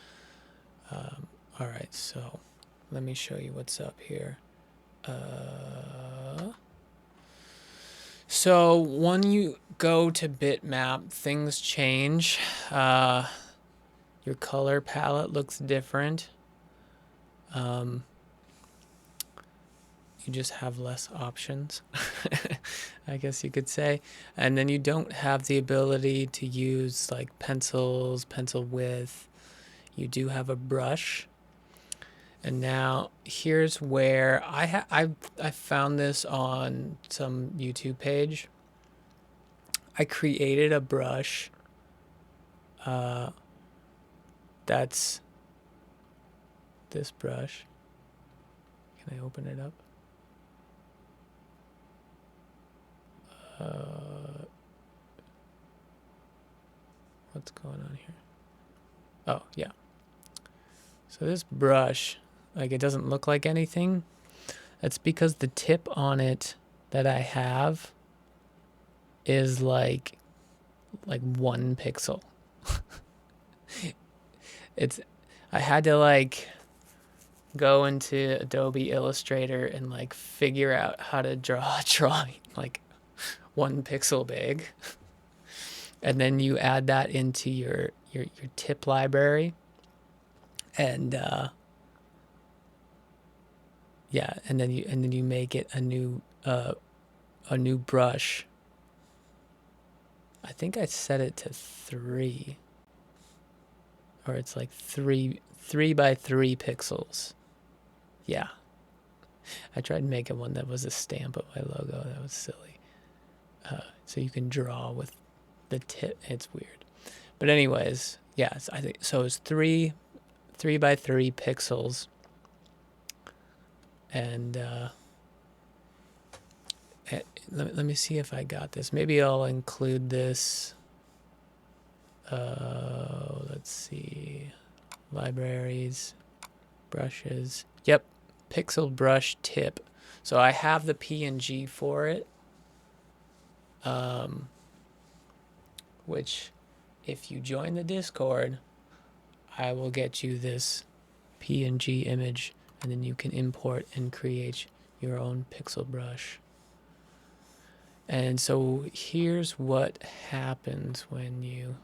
All right, so let me show you what's up here. So when you go to bitmap, things change. Your color palette looks different. You just have less options, I guess you could say. And then you don't have the ability to use like pencils, pencil width. You do have a brush. And now here's where I found this on some YouTube page. I created a brush that's this brush. Can I open it up? What's going on here? Oh, yeah. So this brush, like it doesn't look like anything. That's because the tip on it that I have is like 1 pixel. I had to like go into Adobe Illustrator and like figure out how to draw a drawing like 1 pixel big. And then you add that into your tip library, and yeah, and then you make it a new brush. I think I set it to 3, or it's like 3 by 3 pixels. Yeah, I tried making one that was a stamp of my logo. That was silly. So you can draw with the tip. It's weird, but anyways, yeah. I think so. It's 3 by 3 pixels, and let me see if I got this. Maybe I'll include this. Let's see, libraries, brushes. Yep, pixel brush tip. So I have the PNG for it. Which, if you join the Discord, I will get you this PNG image, and then you can import and create your own pixel brush. And so here's what happens when you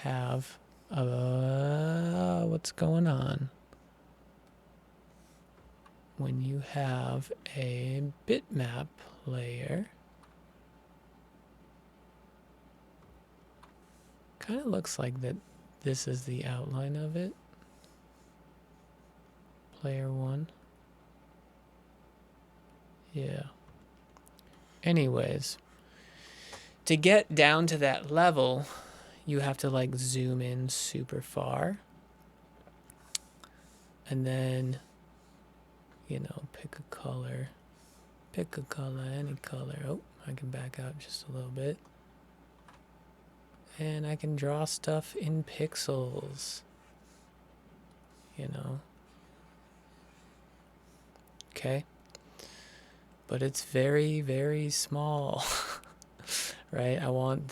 have what's going on when you have a bitmap layer. Kind of looks like that this is the outline of it. Player 1. Yeah. Anyways, to get down to that level, you have to like zoom in super far. And then, pick a color. Pick a color, any color. Oh, I can back out just a little bit. And I can draw stuff in pixels. Okay. But it's very, very small. Right? What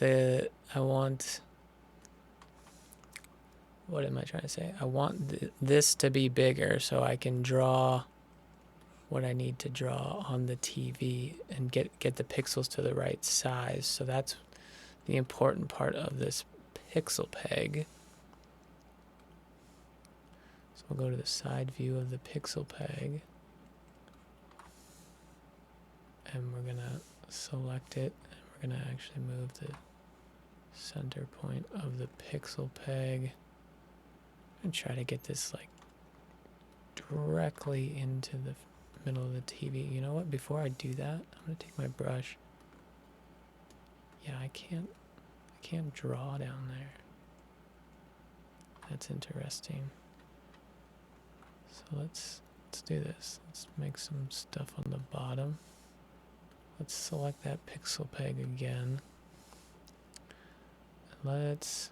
am I trying to say? I want this to be bigger so I can draw what I need to draw on the TV and get the pixels to the right size. So that's the important part of this pixel peg. We'll go to the side view of the pixel peg. And we're gonna select it. And we're gonna actually move the center point of the pixel peg. And try to get this like directly into the middle of the TV. You know what? Before I do that, I'm gonna take my brush. Yeah, I can't draw down there. That's interesting. So let's do this. Let's make some stuff on the bottom. Let's select that pixel peg again. And let's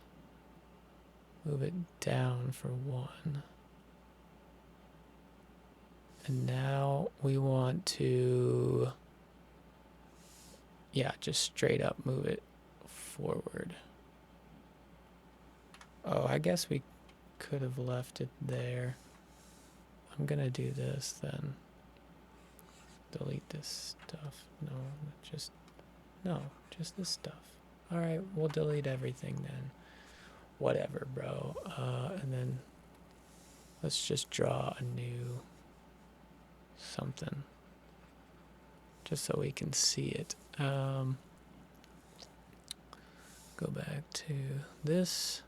move it down for 1. And now we want to, yeah, just straight up move it forward. Oh, I guess we could have left it there. I'm gonna do this then. Delete this stuff. No, just this stuff. All right, we'll delete everything then. Whatever, bro. And then let's just draw a new something, just so we can see it. Go back to this.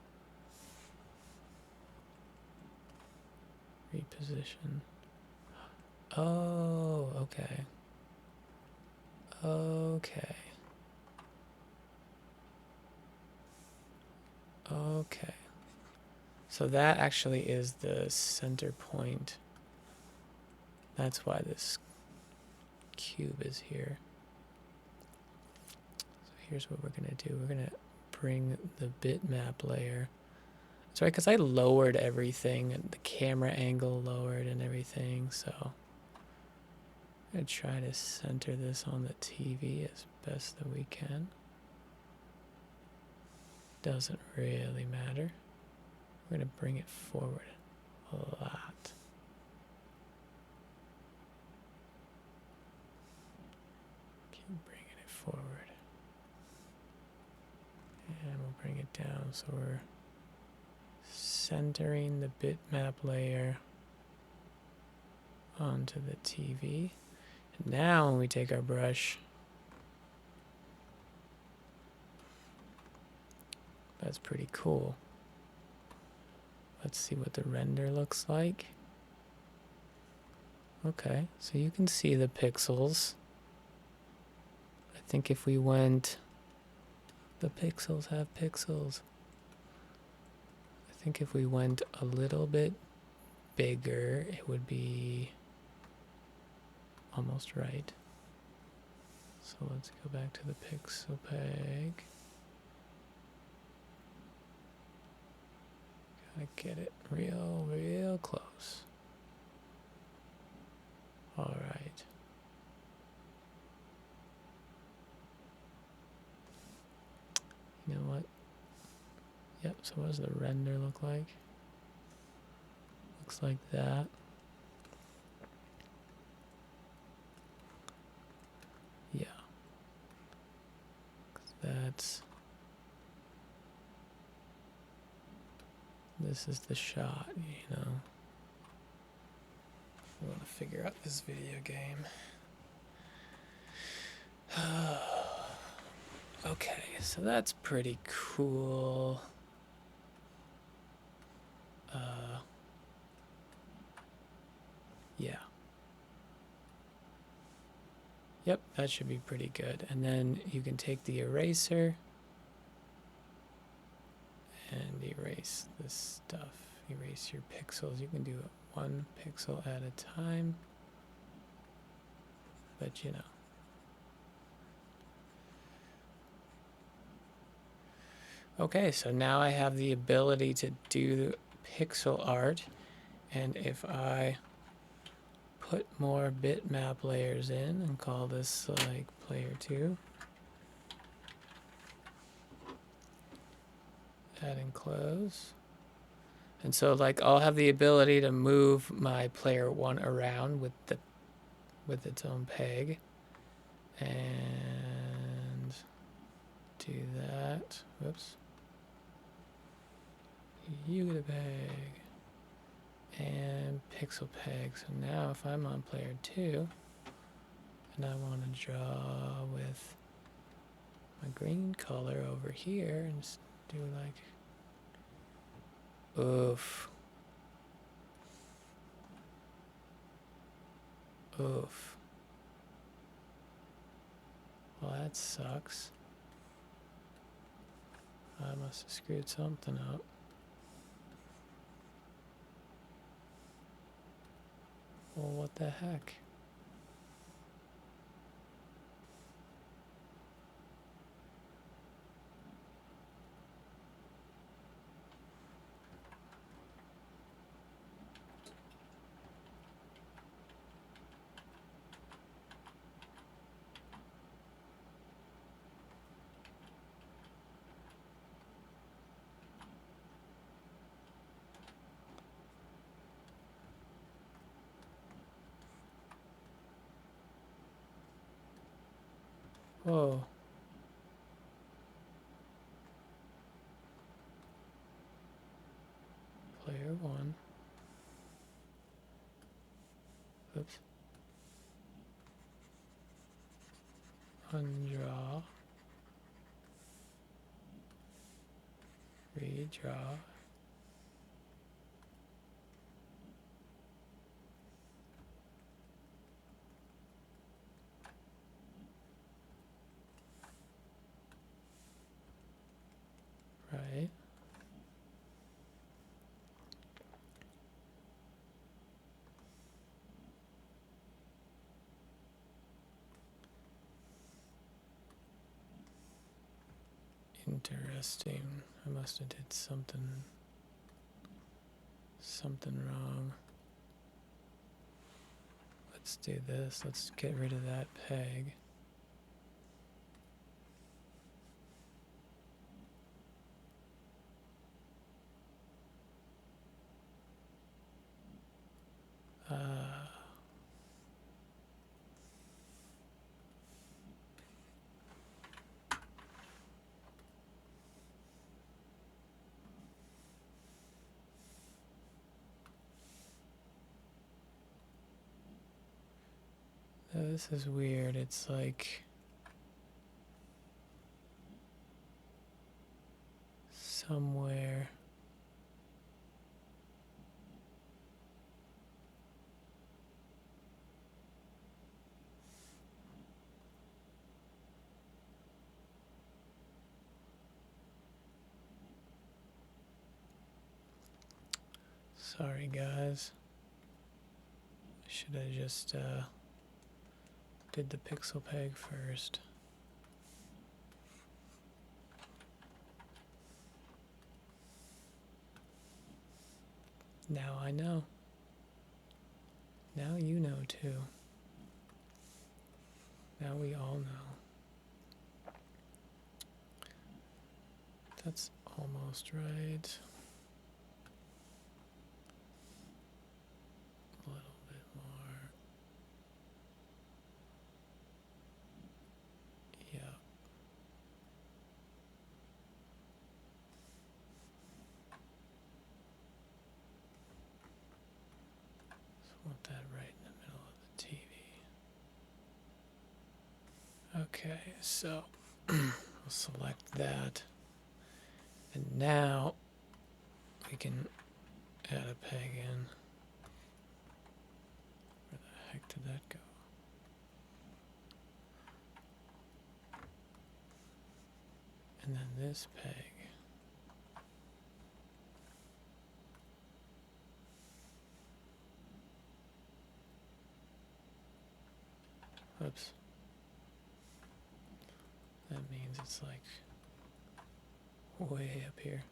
Reposition. Oh, okay. Okay. Okay. So that actually is the center point. That's why this cube is here. So here's what we're gonna do. We're gonna bring the bitmap layer. That's right, because I lowered everything, and the camera angle lowered and everything, so I'm gonna try to center this on the TV as best that we can. Doesn't really matter. We're gonna bring it forward a lot. Keep bringing it forward. And we'll bring it down so we're centering the bitmap layer onto the TV. And now when we take our brush, that's pretty cool. Let's see what the render looks like. Okay, so you can see the pixels. I think if we went, the pixels have pixels. I think if we went a little bit bigger, it would be almost right. So let's go back to the pixel peg. Gotta get it real close. All right. You know what? Yep, so what does the render look like? Looks like that. Yeah. This is the shot, you know. I want to figure out this video game. Okay, so that's pretty cool. Yeah. Yep, that should be pretty good. And then you can take the eraser and erase this stuff. Erase your pixels. You can do it 1 pixel at a time. But you know. Okay, so now I have the ability to do pixel art. And if I put more bitmap layers in and call this like player 2. Add and close. And so like I'll have the ability to move my player 1 around with its own peg. And do that. Whoops. You get a peg. and pixel peg. So now if I'm on player 2 and I want to draw with my green color over here and just do like, oof. Oof. Well, that sucks. I must have screwed something up. Well, what the heck? Whoa. Player 1. Oops. Undraw. Redraw. Right. Interesting. I must have did something wrong. Let's do this. Let's get rid of that peg. This is weird. It's like somewhere. Sorry, guys. Should I just did the pixel peg first. Now I know. Now you know too. Now we all know. That's almost right. A little bit more. Yeah. So I want that right in the middle of the TV. Okay, so we'll select that. And now we can add a peg in. Where the heck did that go? And then this peg. Oops. That means it's like way up here.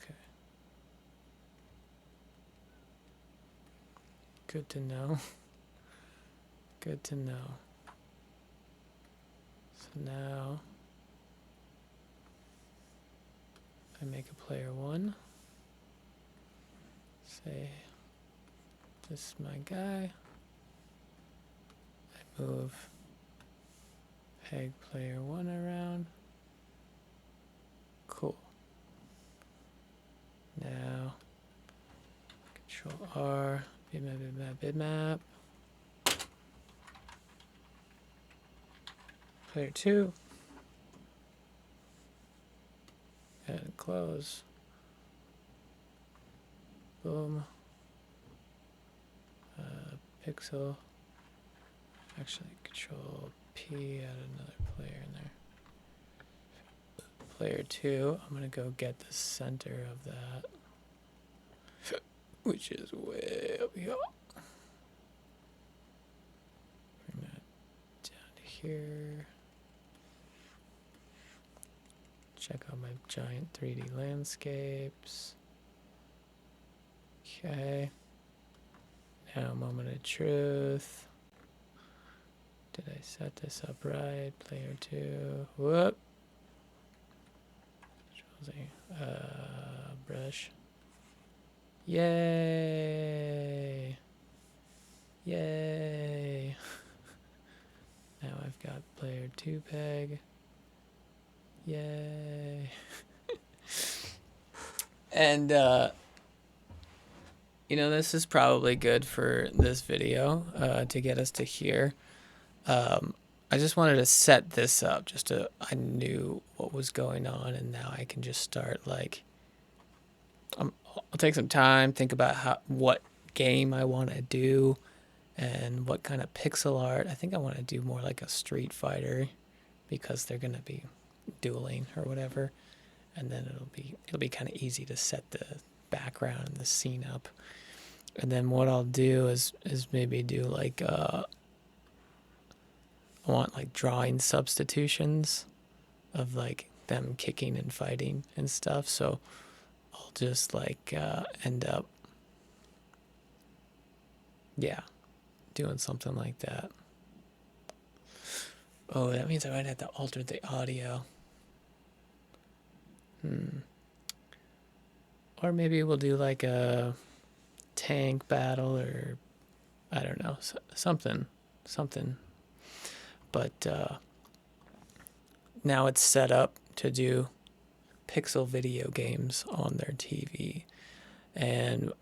Okay. Good to know. Good to know. So now I make a player 1. Say, this is my guy. I move peg player 1 around. Cool. Now Control R, bitmap. Player 2. And close. Boom. Pixel. Actually, Control P, add another player in there. Player 2, I'm going to go get the center of that, which is way up here. Bring that down to here. Check out my giant 3D landscapes. Okay. Now, moment of truth. Did I set this up right? Player 2. Whoop. Brush. Yay! Yay! Now I've got player 2 peg. Yay! And you know, this is probably good for this video to get us to here. I just wanted to set this up just to, I knew what was going on, and now I can just start like, I'll take some time, think about what game I want to do and what kind of pixel art. I think I want to do more like a Street Fighter because they're going to be dueling or whatever. And then it'll be kind of easy to set the background and the scene up. And then what I'll do is maybe do like I want like drawing substitutions of like them kicking and fighting and stuff. So I'll just like end up doing something like that. Oh, that means I might have to alter the audio. Or maybe we'll do like a tank battle, or I don't know, something. But now it's set up to do pixel video games on their TV. And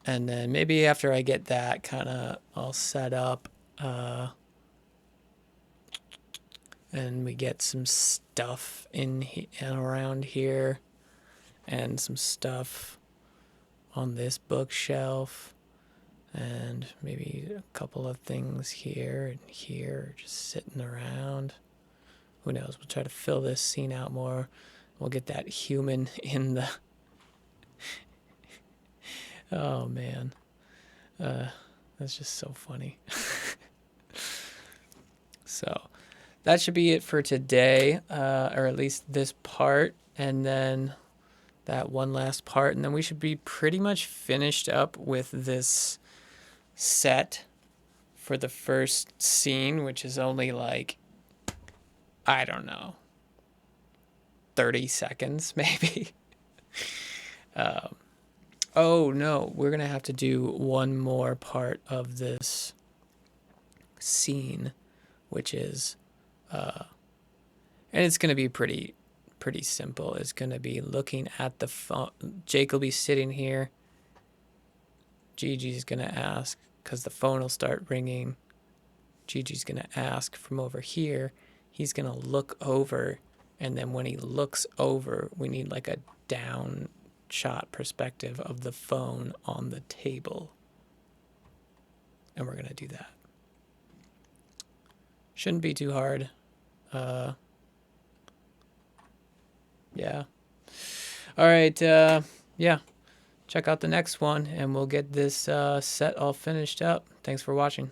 and then maybe after I get that kind of all set up, and we get some stuff in and around here, and some stuff on this bookshelf, and maybe a couple of things here and here just sitting around. Who knows? We'll try to fill this scene out more. We'll get that human in the... Oh, man. That's just so funny. So that should be it for today, or at least this part, and then that one last part, and then we should be pretty much finished up with this set for the first scene, which is only like, I don't know, 30 seconds maybe. Oh no, we're gonna have to do one more part of this scene, which is and it's gonna be pretty simple. It's gonna be looking at the phone. Jake will be sitting here. Gigi's gonna ask, because the phone will start ringing. Gigi's gonna ask from over here. He's gonna look over, and then when he looks over, we need like a down shot perspective of the phone on the table. And we're gonna do that. Shouldn't be too hard. Yeah. All right. Yeah. Check out the next one, and we'll get this set all finished up. Thanks for watching.